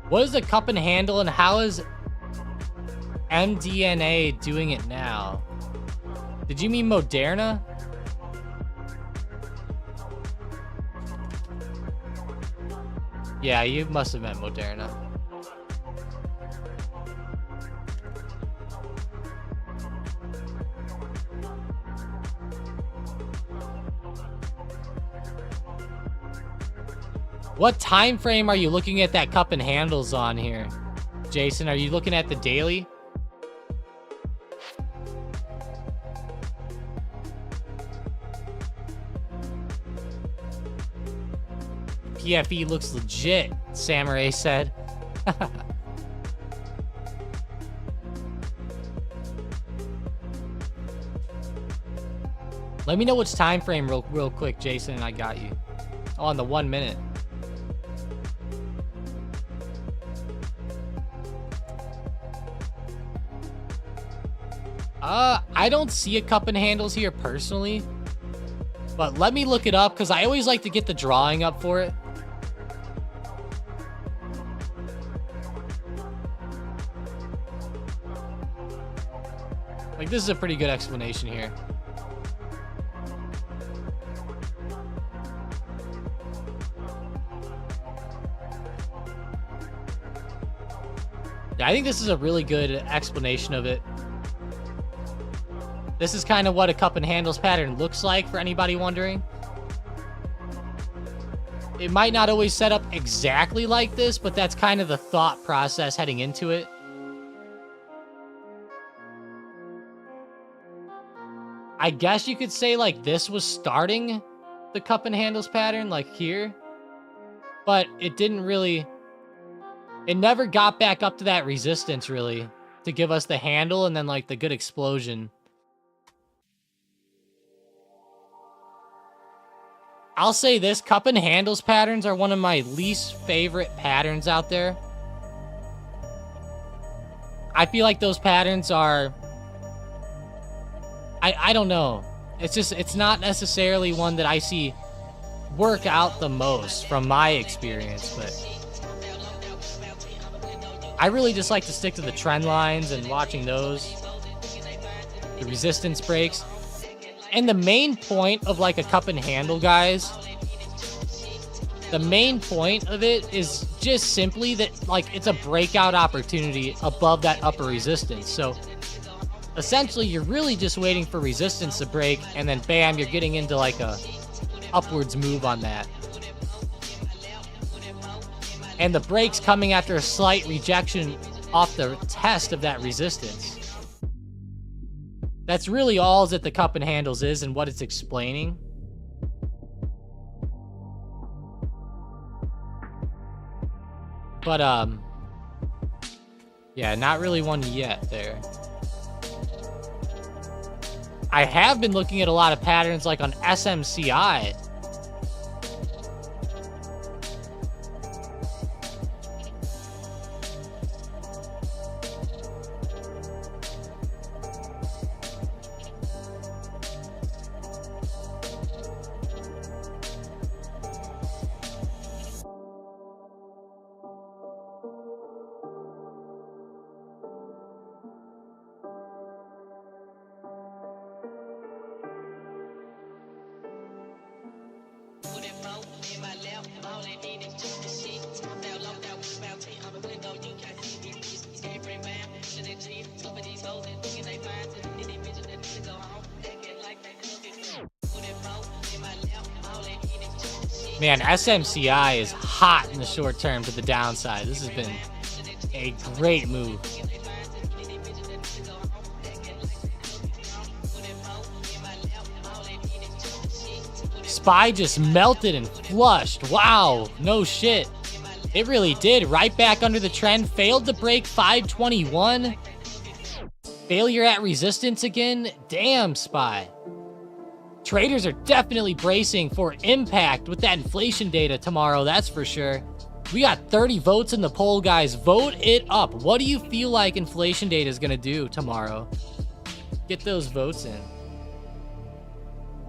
C: What is the cup and handle, and how is mDNA doing it now? Did you mean Moderna? Yeah, you must have meant Moderna. What time frame are you looking at that cup and handles on here? Jason, are you looking at the daily? PFE looks legit, Samurai said. Let me know which time frame real quick, Jason, and I got you. Oh, on the 1 minute. I don't see a cup and handles here personally, but let me look it up because I always like to get the drawing up for it. Like, this is a pretty good explanation here. Yeah, I think this is a really good explanation of it. This is kind of what a cup and handles pattern looks like for anybody wondering. It might not always set up exactly like this, but that's kind of the thought process heading into it. I guess you could say like this was starting the cup and handles pattern, like here, but it didn't really, it never got back up to that resistance really to give us the handle and then like the good explosion. I'll say this, cup and handles patterns are one of my least favorite patterns out there. I feel like those patterns are, I don't know. It's just, it's not necessarily one that I see work out the most from my experience, but I really just like to stick to the trend lines and watching those, the resistance breaks. And the main point of like a cup and handle, guys, the main point of it is just simply that like it's a breakout opportunity above that upper resistance. So essentially you're really just waiting for resistance to break and then bam, you're getting into like a upwards move on that. And the break's coming after a slight rejection off the test of that resistance. That's really all that the cup and handles is and what it's explaining. But, yeah, not really one yet there. I have been looking at a lot of patterns like on SMCI. Man, SMCI is hot in the short term to the downside. This has been a great move. SPY just melted and flushed. Wow, no shit. It really did. Right back under the trend. Failed to break 521. Failure at resistance again. Damn, SPY. Traders are definitely bracing for impact with that inflation data tomorrow, that's for sure. We got 30 votes in the poll, guys. Vote it up. What do you feel like inflation data is going to do tomorrow? Get those votes in.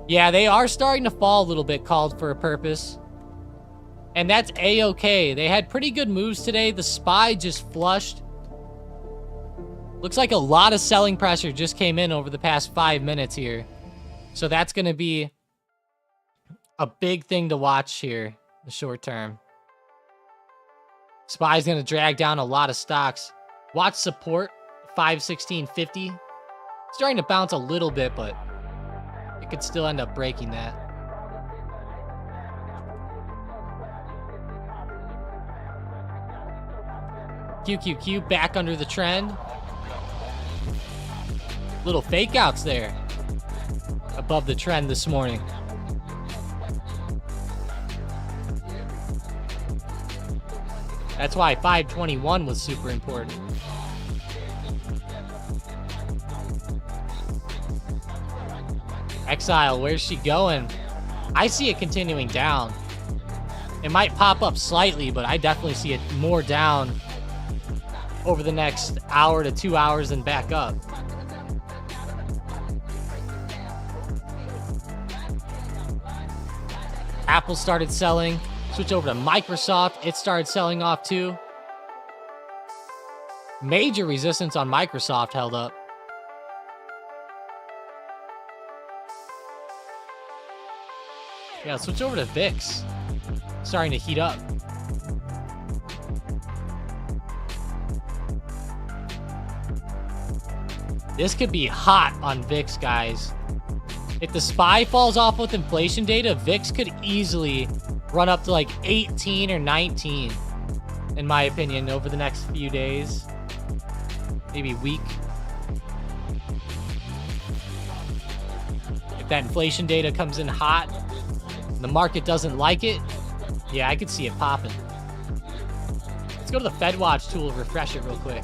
C: Yeah, they are starting to fall a little bit, called for a purpose. And that's A-okay. They had pretty good moves today. The SPY just flushed. Looks like a lot of selling pressure just came in over the past 5 minutes here. So that's going to be a big thing to watch here, the short term. SPY's going to drag down a lot of stocks. Watch support, 516.50. Starting to bounce a little bit, but it could still end up breaking that. QQQ back under the trend. Little fake outs there. Above the trend this morning. That's why 521 was super important. Exile, where's she going? I see it continuing down. It might pop up slightly, but I definitely see it more down over the next hour to 2 hours and back up. Apple started selling. Switch over to Microsoft. It started selling off too. Major resistance on Microsoft held up. Yeah, switch over to VIX. Starting to heat up. This could be hot on VIX, guys. If the SPY falls off with inflation data, VIX could easily run up to like 18 or 19, in my opinion, over the next few days. Maybe week. If that inflation data comes in hot, and the market doesn't like it, yeah, I could see it popping. Let's go to the FedWatch tool, refresh it real quick.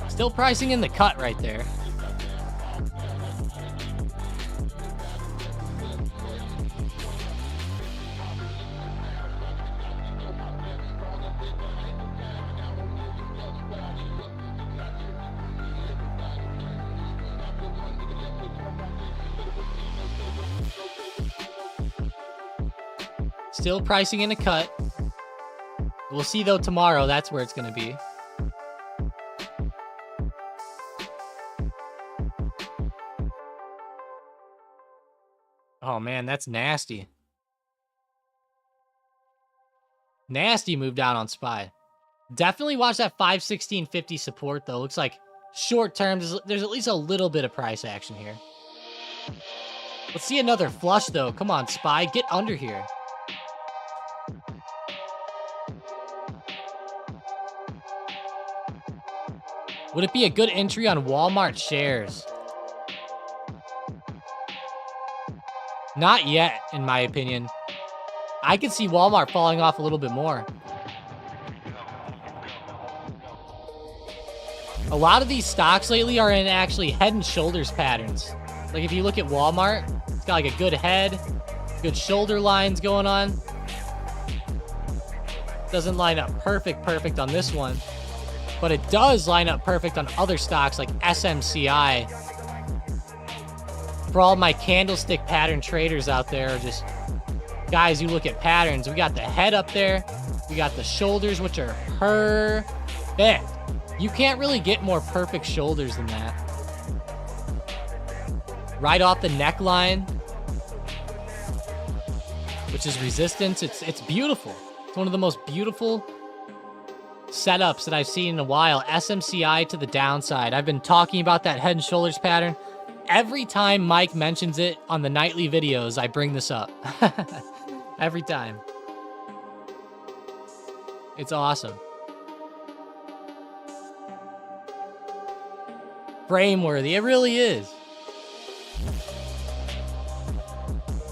C: Still pricing in the cut right there. Still pricing in a cut. We'll see though tomorrow. That's where it's going to be. Oh man, that's nasty. Nasty move down on SPY. Definitely watch that 516.50 support though. Looks like short term, there's at least a little bit of price action here. Let's see another flush though. Come on, SPY, get under here. Would it be a good entry on Walmart shares? Not yet, in my opinion. I could see Walmart falling off a little bit more. A lot of these stocks lately are in actually head and shoulders patterns. Like if you look at Walmart, it's got like a good head, good shoulder lines going on. Doesn't line up perfect on this one. But it does line up perfect on other stocks like SMCI. For all my candlestick pattern traders out there, or just guys who look at patterns, we got the head up there. We got the shoulders, which are perfect. You can't really get more perfect shoulders than that. right off the neckline, which is resistance. It's beautiful. It's one of the most beautiful setups that I've seen in a while. SMCI to the downside. I've been talking about that head and shoulders pattern. Every time Mike mentions it on the nightly videos, I bring this up. Every time. It's awesome. Frame-worthy. It really is.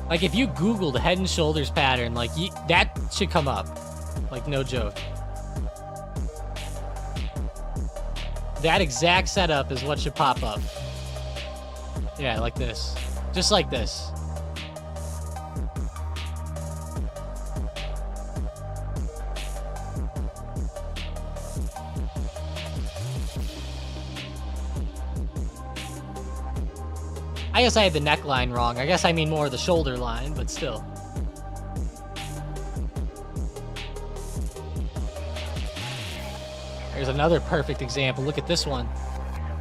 C: Like, if you Googled head and shoulders pattern, like, that should come up. Like, no joke. That exact setup is what should pop up. Yeah, like this. Just like this. I guess I had the neckline wrong. I guess I mean more the shoulder line, but still. Here's another perfect example. Look at this one.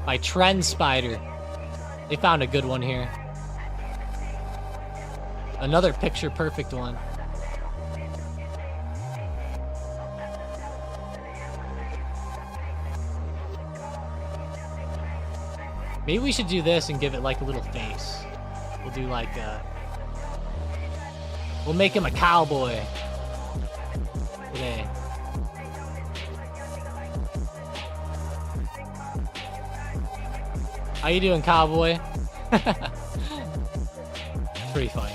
C: By Trend Spider. They found a good one here. Another picture perfect one. Maybe we should do this and give it like a little face. We'll do like we'll make him a cowboy today. How you doing, cowboy? Pretty funny.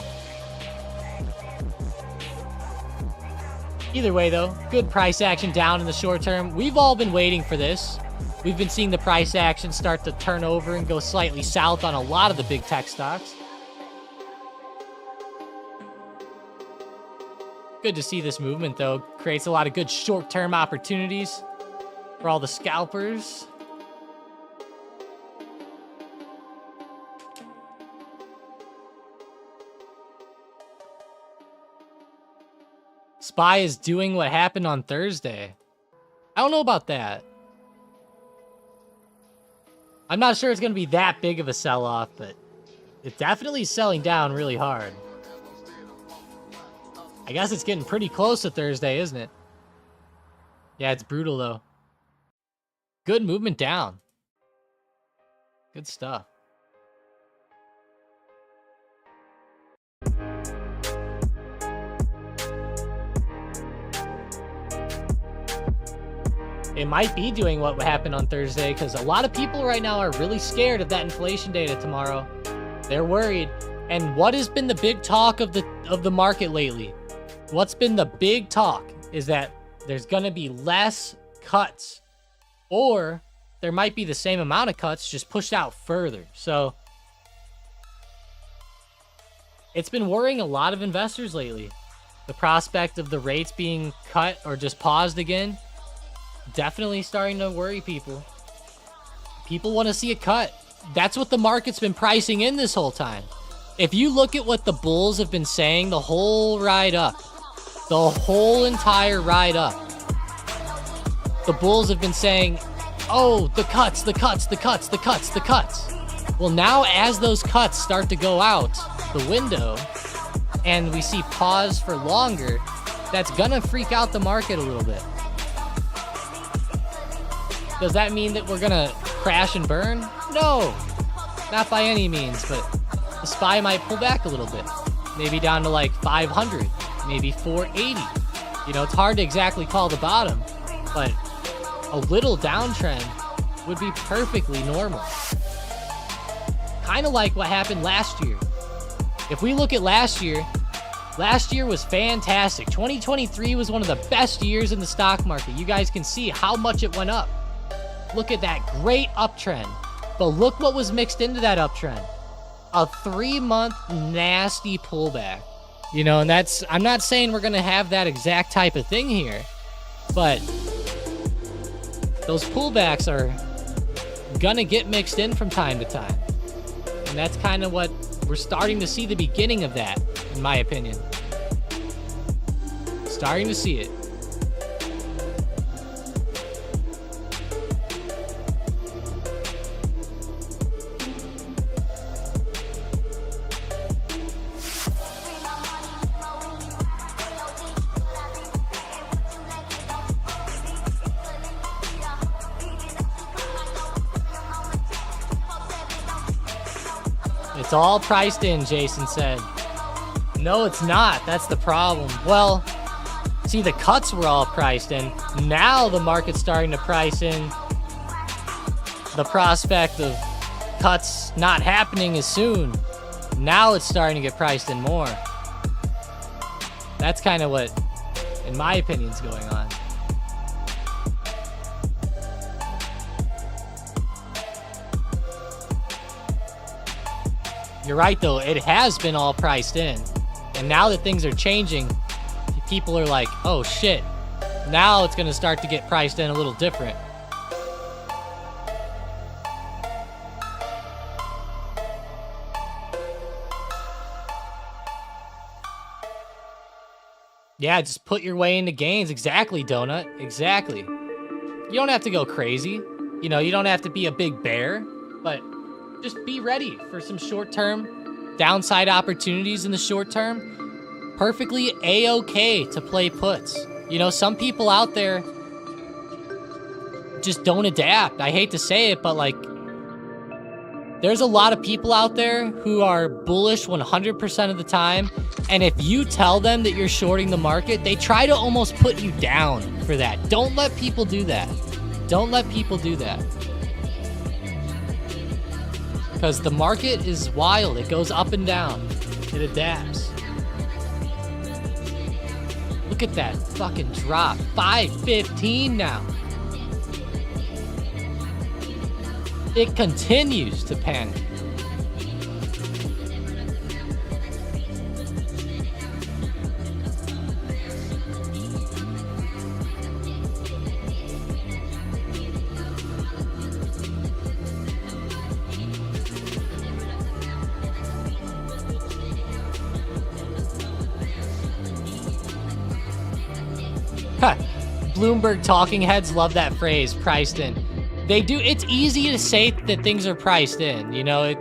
C: Either way though, good price action down in the short term. We've all been waiting for this. We've been seeing the price action start to turn over and go slightly south on a lot of the big tech stocks. Good to see this movement, though. Creates a lot of good short-term opportunities for all the scalpers. SPY is doing what happened on Thursday. I don't know about that. I'm not sure it's going to be that big of a sell-off, but it's definitely selling down really hard. I guess it's getting pretty close to Thursday, isn't it? Yeah, it's brutal, though. Good movement down. Good stuff. It might be doing what happened on Thursday because a lot of people right now are really scared of that inflation data tomorrow. They're worried. And what has been the big talk of the market lately? What's been the big talk is that there's going to be less cuts, or there might be the same amount of cuts just pushed out further. So it's been worrying a lot of investors lately. The prospect of the rates being cut or just paused again. Definitely starting to worry people. People want to see a cut. That's what the market's been pricing in this whole time. If you look at what the bulls have been saying the whole ride up, the whole entire ride up, the bulls have been saying, oh, the cuts, the cuts, the cuts, the cuts, the cuts. Well, now as those cuts start to go out the window and we see pause for longer, that's gonna freak out the market a little bit. Does that mean that we're gonna crash and burn? No, not by any means, but the SPY might pull back a little bit. Maybe down to like 500, maybe 480. You know, it's hard to exactly call the bottom, but a little downtrend would be perfectly normal. Kind of like what happened last year. If we look at last year was fantastic. 2023 was one of the best years in the stock market. You guys can see how much it went up. Look at that great uptrend. But look what was mixed into that uptrend. A 3-month nasty pullback. You know, and that's, I'm not saying we're going to have that exact type of thing here, but those pullbacks are going to get mixed in from time to time. And that's kind of what we're starting to see, the beginning of that, in my opinion. Starting to see it. It's all priced in, Jason said. No, it's not. That's the problem. Well, see, the cuts were all priced in. Now the market's starting to price in the prospect of cuts not happening as soon. Now it's starting to get priced in more. That's kind of what, in my opinion, is going on. You're right, though. It has been all priced in. And now that things are changing, people are like, oh, shit. Now it's going to start to get priced in a little different. Yeah, just put your way into gains. Exactly, Donut. Exactly. You don't have to go crazy. You know, you don't have to be a big bear, but just be ready for some short-term downside opportunities in the short term. Perfectly A-okay to play puts. You know, some people out there just don't adapt. I hate to say it, but like, there's a lot of people out there who are bullish 100% of the time, and if you tell them that you're shorting the market, they try to almost put you down for that. Don't let people do that. Don't let people do that. Because the market is wild. It goes up and down. It adapts. Look at that fucking drop. 515 now. It continues to panic. Bloomberg talking heads love that phrase, priced in. They do. It's easy to say that things are priced in, you know.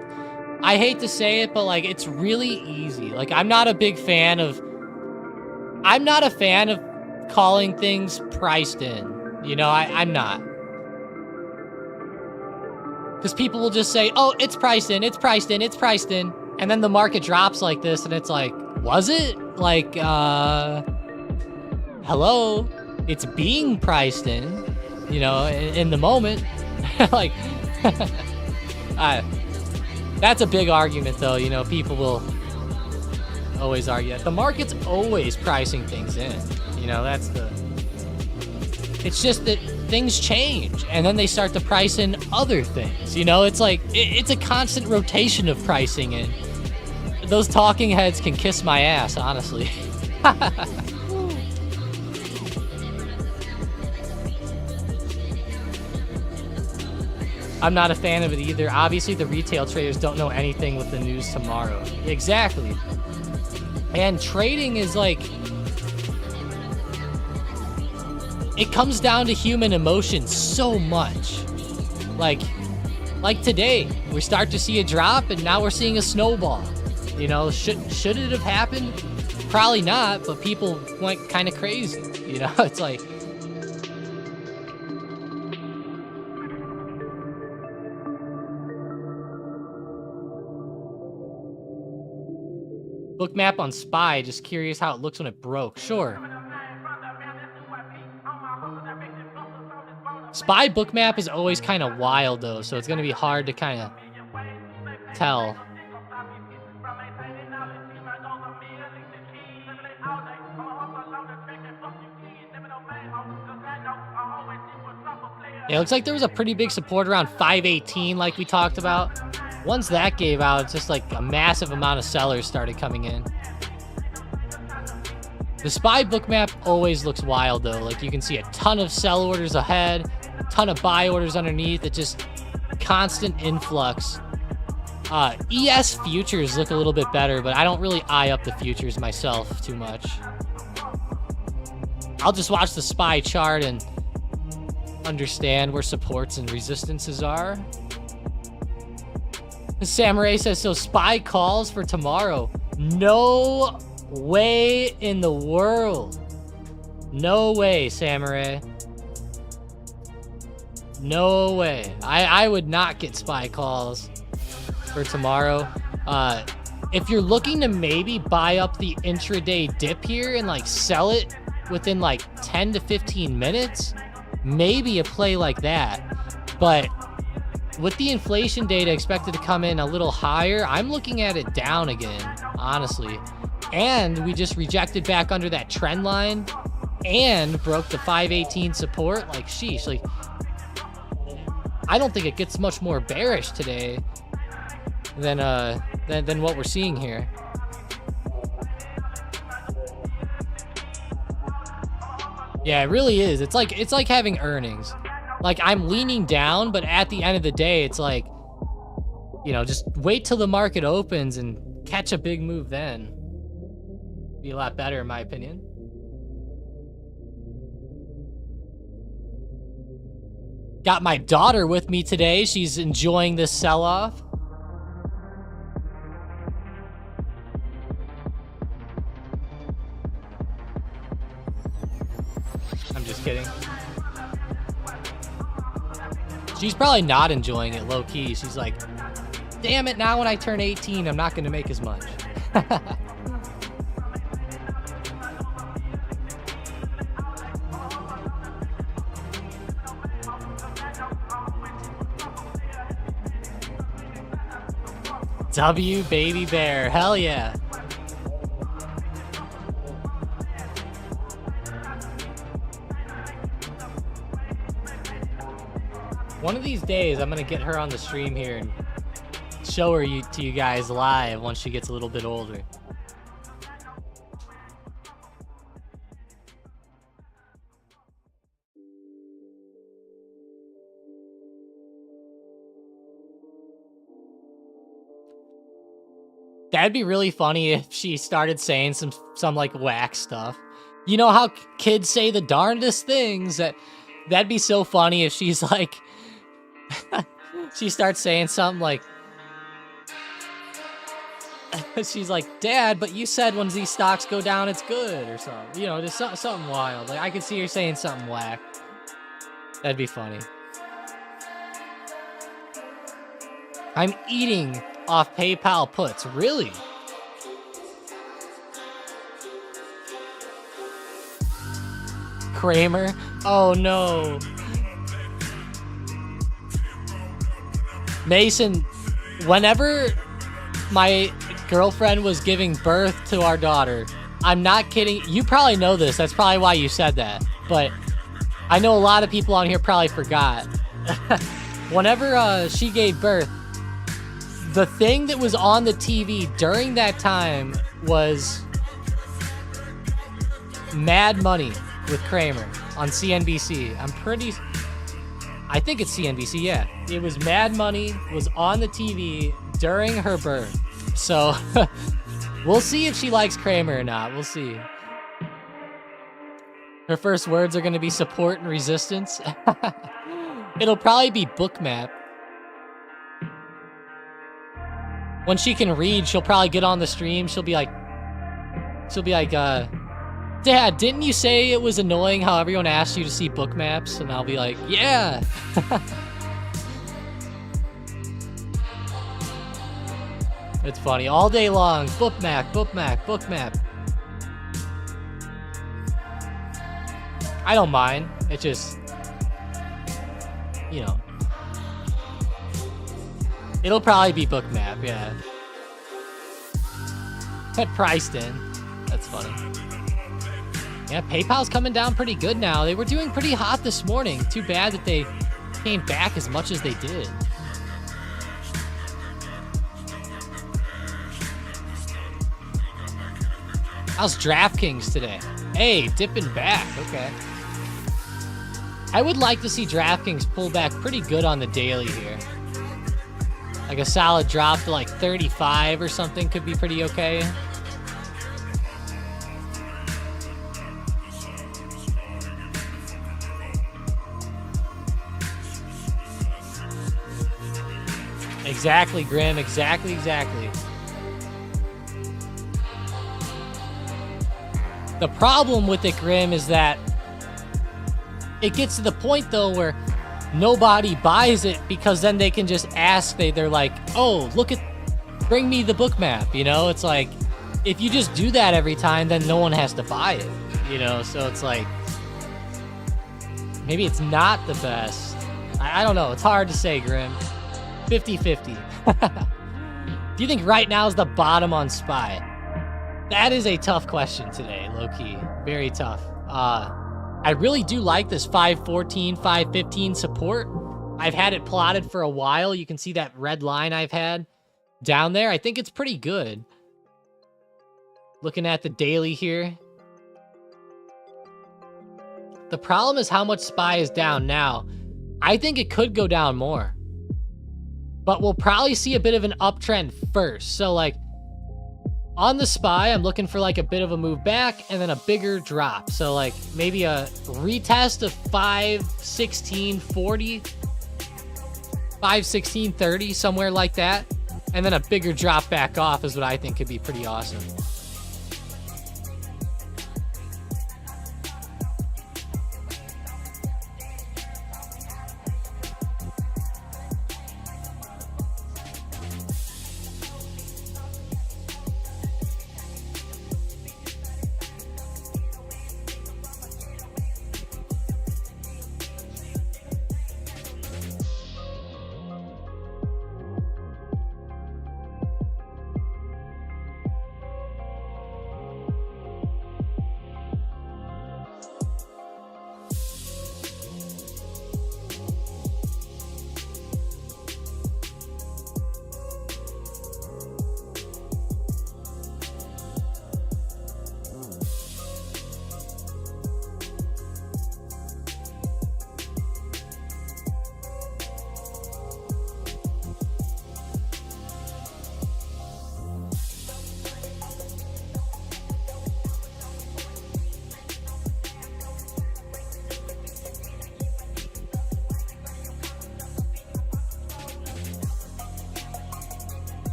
C: I hate to say it, but like, it's really easy. Like, I'm not a fan of calling things priced in. You know, I'm not. Because people will just say, oh, it's priced in, it's priced in, it's priced in. And then the market drops like this, and it's like, was it? Like, hello? It's being priced in, you know, in the moment. Like, that's a big argument, though. You know, people will always argue that. The market's always pricing things in. You know, that's the... It's just that things change, and then they start to price in other things. You know, it's like, it's a constant rotation of pricing in. Those talking heads can kiss my ass, honestly. I'm not a fan of it either. Obviously, the retail traders don't know anything with the news tomorrow. Exactly. And trading is like... It comes down to human emotion so much. Like today, we start to see a drop, and now we're seeing a snowball. You know, should it have happened? Probably not, but people went kind of crazy. You know, it's like... Book map on SPY, just curious how it looks when it broke. Sure. SPY book map is always kind of wild, though, so it's going to be hard to kind of tell. Yeah, it looks like there was a pretty big support around 518 like we talked about. Once that gave out, it's just like a massive amount of sellers started coming in. The SPY book map always looks wild, though. Like, you can see a ton of sell orders ahead, a ton of buy orders underneath. It's just constant influx. ES futures look a little bit better, but I don't really eye up the futures myself too much. I'll just watch the SPY chart and understand where supports and resistances are. Samurai says, so SPY calls for tomorrow. No way in the world. No way, Samurai. No way. I would not get SPY calls for tomorrow. If you're looking to maybe buy up the intraday dip here and like sell it within like 10 to 15 minutes, maybe a play like that. But with the inflation data expected to come in a little higher, I'm looking at it down again, honestly. And we just rejected back under that trend line and broke the 518 support. Like, sheesh, like, I don't think it gets much more bearish today than what we're seeing here. Yeah, it really is. It's like having earnings. Like, I'm leaning down, but at the end of the day, it's like, you know, just wait till the market opens and catch a big move then. Be a lot better, in my opinion. Got my daughter with me today. She's enjoying this sell-off. I'm just kidding. She's probably not enjoying it, low-key. She's like, damn it, now when I turn 18, I'm not going to make as much. W baby bear, hell yeah. One of these days, I'm gonna get her on the stream here and show her to you guys live once she gets a little bit older. That'd be really funny if she started saying some like whack stuff. You know how kids say the darndest things? That'd be so funny if she's like, she starts saying something like, she's like, Dad, but you said when these stocks go down, it's good, or something. You know, just something wild. Like, I could see her saying something whack. That'd be funny. I'm eating off PayPal puts. Really? Kramer? Oh no. Mason, whenever my girlfriend was giving birth to our daughter, I'm not kidding. You probably know this. That's probably why you said that. But I know a lot of people on here probably forgot. Whenever she gave birth, the thing that was on the TV during that time was Mad Money with Kramer on CNBC. I think it's CNBC, yeah. It was Mad Money, was on the TV during her birth. So, we'll see if she likes Kramer or not. We'll see. Her first words are going to be support and resistance. It'll probably be Bookmap. When she can read, she'll probably get on the stream. She'll be like, Dad, didn't you say it was annoying how everyone asked you to see book maps? And I'll be like, yeah. It's funny. All day long. Bookmap, bookmap, bookmap. I don't mind. It just, you know. It'll probably be bookmap, yeah. Priced in. That's funny. Yeah, PayPal's coming down pretty good now. They were doing pretty hot this morning. Too bad that they came back as much as they did. How's DraftKings today? Hey, dipping back. Okay. I would like to see DraftKings pull back pretty good on the daily here. Like a solid drop to like 35 or something could be pretty okay. Exactly, Grim. Exactly. The problem with it, Grim, is that it gets to the point, though, where nobody buys it because then they can just ask. They're like, oh, look at bring me the book map, you know? It's like, if you just do that every time, then no one has to buy it, you know? So it's like, maybe it's not the best. I don't know. It's hard to say, Grim. 50-50. Do you think right now is the bottom on SPY? That is a tough question today, low-key. Very tough. I really do like this 514, 515 support. I've had it plotted for a while. You can see that red line I've had down there. I think it's pretty good. Looking at the daily here. The problem is how much SPY is down now. I think it could go down more. But we'll probably see a bit of an uptrend first. So like on the SPY, I'm looking for like a bit of a move back and then a bigger drop. So like maybe a retest of 516.40, 516.30, somewhere like that. And then a bigger drop back off is what I think could be pretty awesome.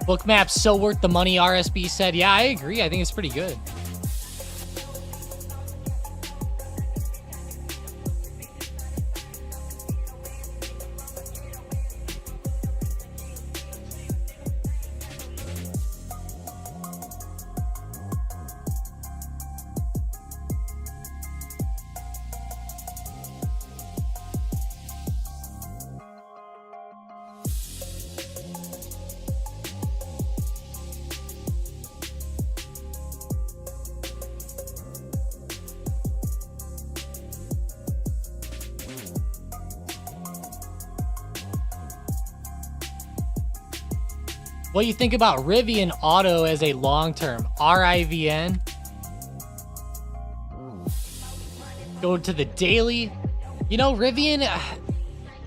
C: Book map's so worth the money, RSB said. Yeah, I agree. I think it's pretty good. What do you think about Rivian Auto as a long-term? RIVN. Go to the daily. You know, Rivian,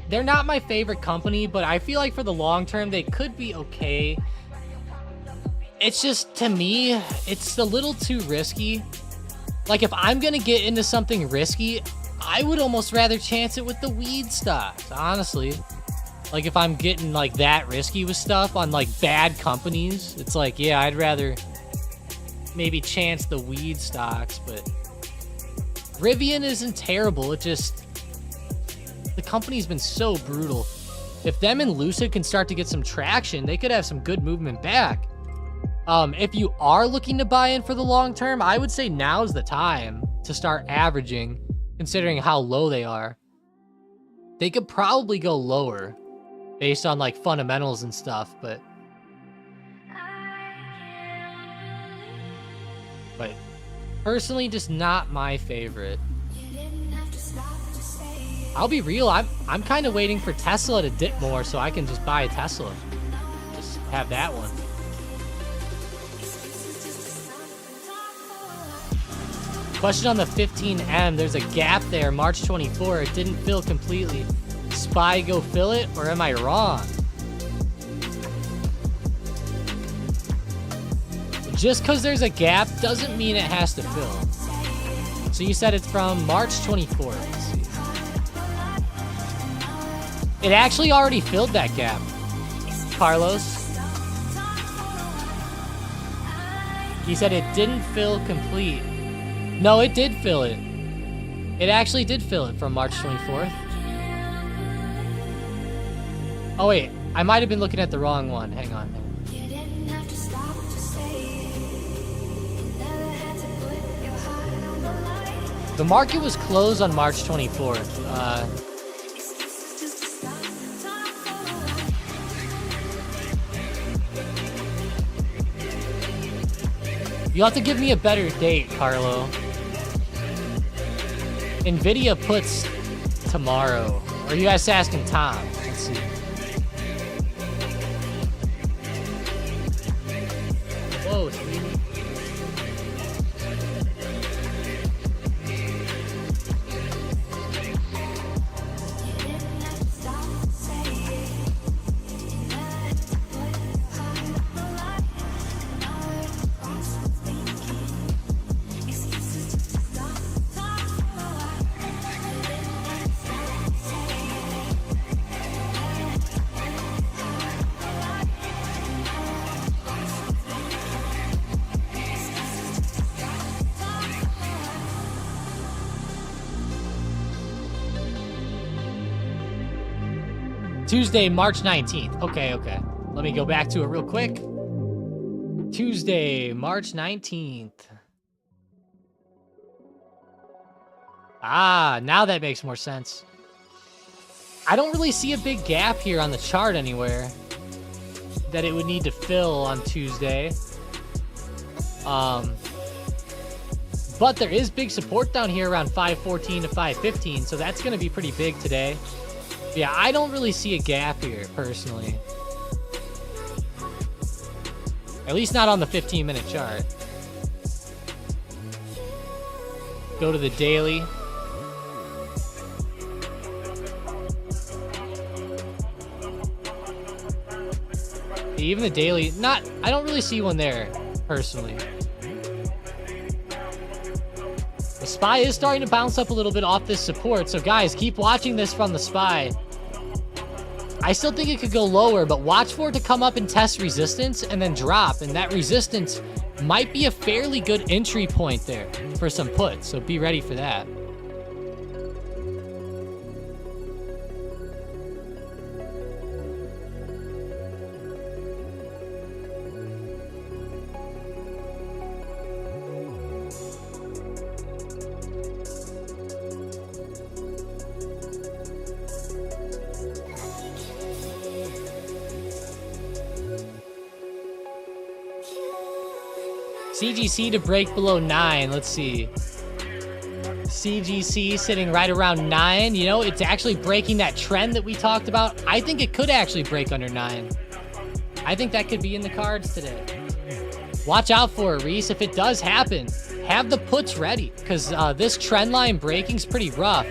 C: they're not my favorite company, but I feel like for the long term, they could be okay. It's just, to me, it's a little too risky. Like, if I'm going to get into something risky, I would almost rather chance it with the weed stocks, honestly. Like, if I'm getting, like, that risky with stuff on, like, bad companies, it's like, yeah, I'd rather maybe chance the weed stocks, but Rivian isn't terrible. It just, the company's been so brutal. If them and Lucid can start to get some traction, they could have some good movement back. If you are looking to buy in for the long term, I would say now's the time to start averaging, considering how low they are. They could probably go lower based on like fundamentals and stuff, but personally, just not my favorite. I'll be real, I'm kind of waiting for Tesla to dip more so I can just buy a Tesla. Just have that one. Question on the 15M, there's a gap there, March 24, it didn't fill completely. SPY go fill it, or am I wrong? Just because there's a gap doesn't mean it has to fill. So you said it's from March 24th. Let's see. It actually already filled that gap, Carlos. He said it didn't fill complete. No, it did fill it. It actually did fill it from March 24th. Oh wait, I might have been looking at the wrong one. Hang on. The market was closed on March 24th. You'll have to give me a better date, Carlo. Nvidia puts tomorrow. Or are you guys asking Tom? Let's see. Whoa, sweetie. Tuesday, March 19th. Okay. Let me go back to it real quick. Tuesday, March 19th. Ah, now that makes more sense. I don't really see a big gap here on the chart anywhere that it would need to fill on Tuesday. But there is big support down here around 514 to 515, so that's going to be pretty big today. Yeah, I don't really see a gap here, personally. At least not on the 15-minute chart. Go to the daily. Even the daily, I don't really see one there, personally. The SPY is starting to bounce up a little bit off this support, so guys, keep watching this from the SPY. I still think it could go lower, but watch for it to come up and test resistance and then drop, and that resistance might be a fairly good entry point there for some puts, so be ready for that. CGC to break below 9. Let's see. CGC sitting right around 9. You know, it's actually breaking that trend that we talked about. I think it could actually break under 9. I think that could be in the cards today. Watch out for it, Reese. If it does happen, have the puts ready, because this trend line breaking is pretty rough.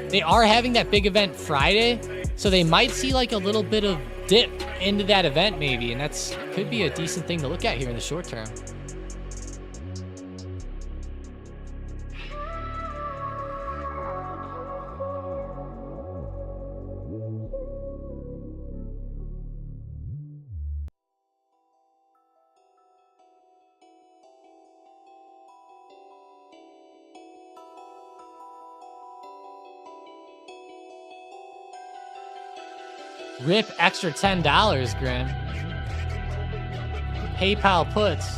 C: They are having that big event Friday, so they might see like a little bit of dip into that event maybe, and that's could be a decent thing to look at here in the short term. Rip extra $10, Grim. PayPal puts.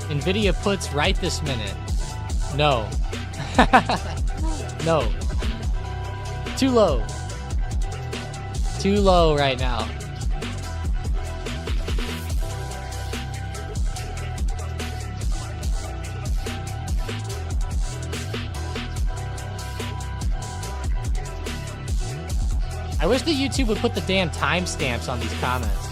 C: Nvidia puts right this minute. No. No. Too low. Too low right now. I wish the YouTube would put the damn timestamps on these comments.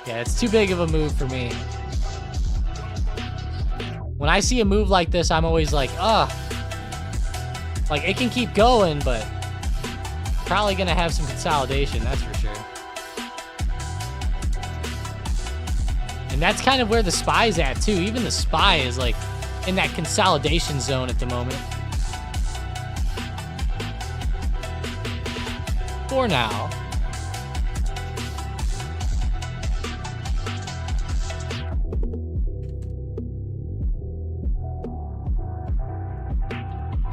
C: Yeah, it's too big of a move for me. When I see a move like this, I'm always like, ugh. Like, it can keep going, but probably gonna have some consolidation, that's for sure. And that's kind of where the SPY's at, too. Even the SPY is, like, in that consolidation zone at the moment. For now.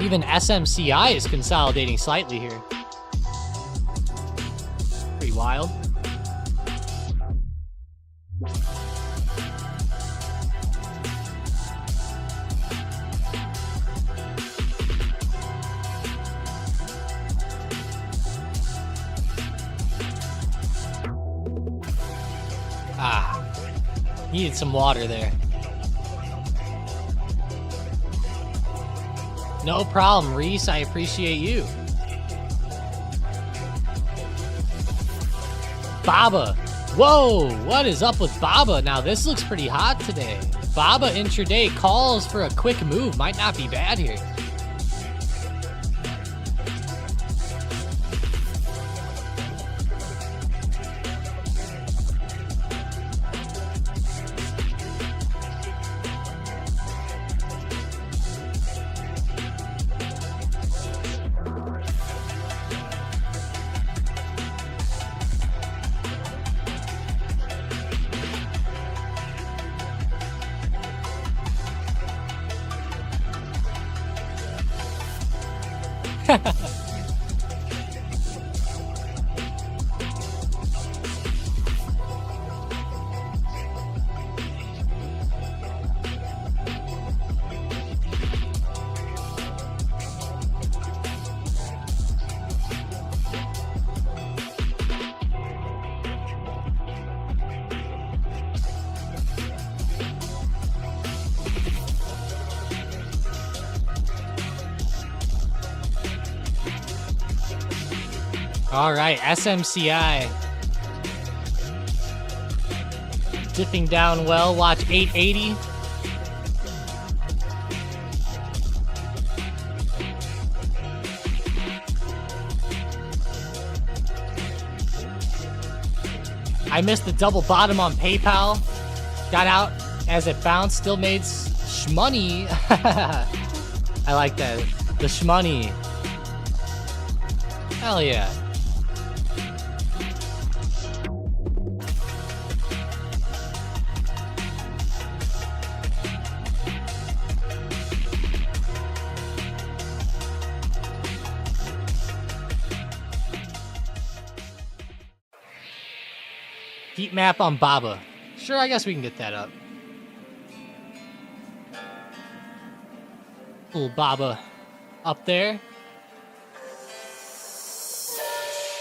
C: Even SMCI is consolidating slightly here. Pretty wild. Needed some water there. No problem, Reese. I appreciate you. Baba. Whoa, what is up with Baba? Now this looks pretty hot today. Baba intraday calls for a quick move. Might not be bad here. All right, SMCI. Dipping down well, watch 880. I missed the double bottom on PayPal. Got out as it bounced, still made shmoney. I like that, the shmoney. Hell yeah. Heat map on Baba. Sure, I guess we can get that up. Little Baba up there.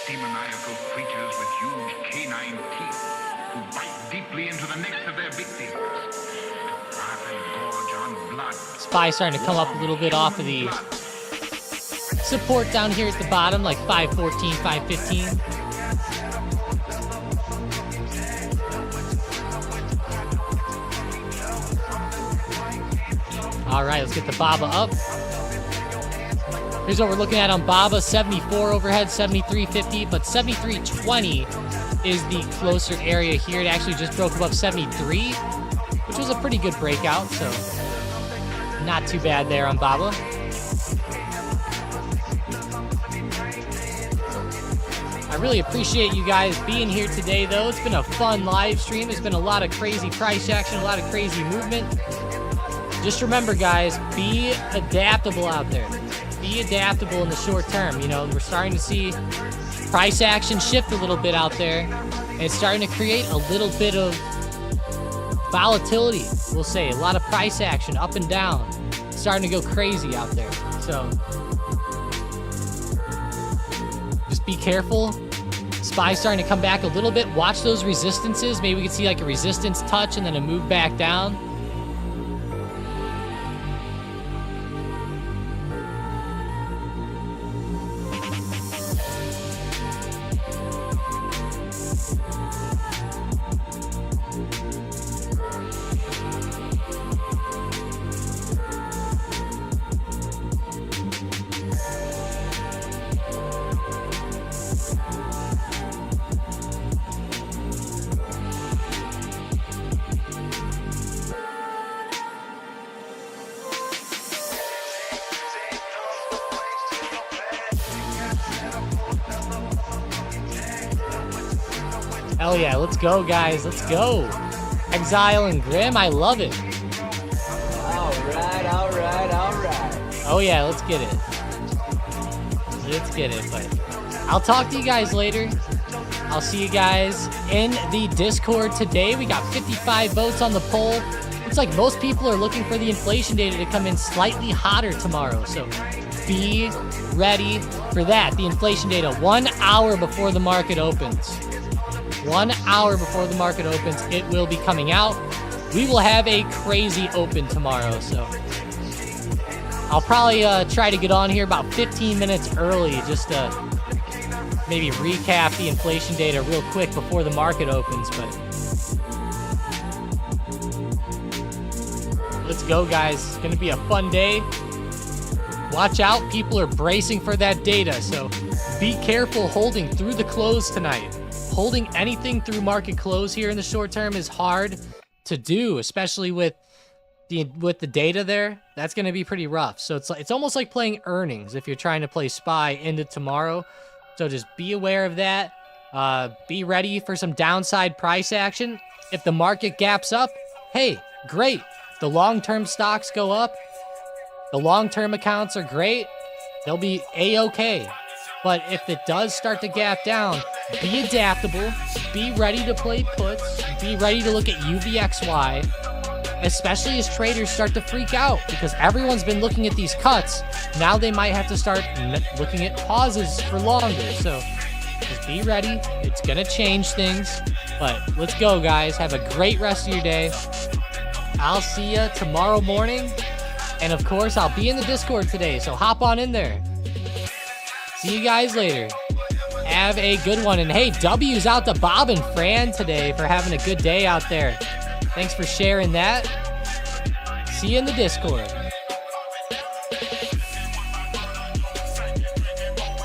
B: Demoniacal creatures with huge canine teeth who bite deeply into the necks of their victims. Grab and gorge on blood.
C: Spy starting to come up a little bit off of the support down here at the bottom, like 514, 515. All right, let's get the Baba up. Here's what we're looking at on Baba. 74 overhead, 73.50, but 73.20 is the closer area here. It actually just broke above 73, which was a pretty good breakout, so not too bad there on Baba. I really appreciate you guys being here today, though. It's been a fun live stream. There's been a lot of crazy price action, a lot of crazy movement. Just remember, guys, be adaptable out there. Be adaptable in the short term. You know, we're starting to see price action shift a little bit out there, and it's starting to create a little bit of volatility, we'll say. A lot of price action up and down. It's starting to go crazy out there. So just be careful. Spy's starting to come back a little bit. Watch those resistances. Maybe we can see like a resistance touch and then a move back down. Hell yeah, let's go, guys. Let's go. Exile and Grim, I love it.
D: All right, all right, all right.
C: Oh yeah, let's get it. Let's get it, but I'll talk to you guys later. I'll see you guys in the Discord today. We got 55 votes on the poll. Looks like most people are looking for the inflation data to come in slightly hotter tomorrow, so be ready for that. The inflation data 1 hour before the market opens. 1 hour before the market opens, it will be coming out. We will have a crazy open tomorrow, so I'll probably try to get on here about 15 minutes early just to maybe recap the inflation data real quick before the market opens, but let's go, guys. It's going to be a fun day. Watch out. People are bracing for that data, so be careful holding through the close tonight. Holding anything through market close here in the short term is hard to do, especially with the data there. That's going to be pretty rough. So it's almost like playing earnings if you're trying to play SPY into tomorrow. So just be aware of that. Be ready for some downside price action. If the market gaps up, hey, great. The long-term stocks go up. The long-term accounts are great. They'll be A-okay. But if it does start to gap down, be adaptable. Be ready to play puts. Be ready to look at UVXY, especially as traders start to freak out because everyone's been looking at these cuts. Now they might have to start looking at pauses for longer. So just be ready. It's going to change things. But let's go, guys. Have a great rest of your day. I'll see you tomorrow morning. And of course, I'll be in the Discord today, so hop on in there. See you guys later. Have a good one. And hey, W's out to Bob and Fran today for having a good day out there. Thanks for sharing that. See you in the Discord.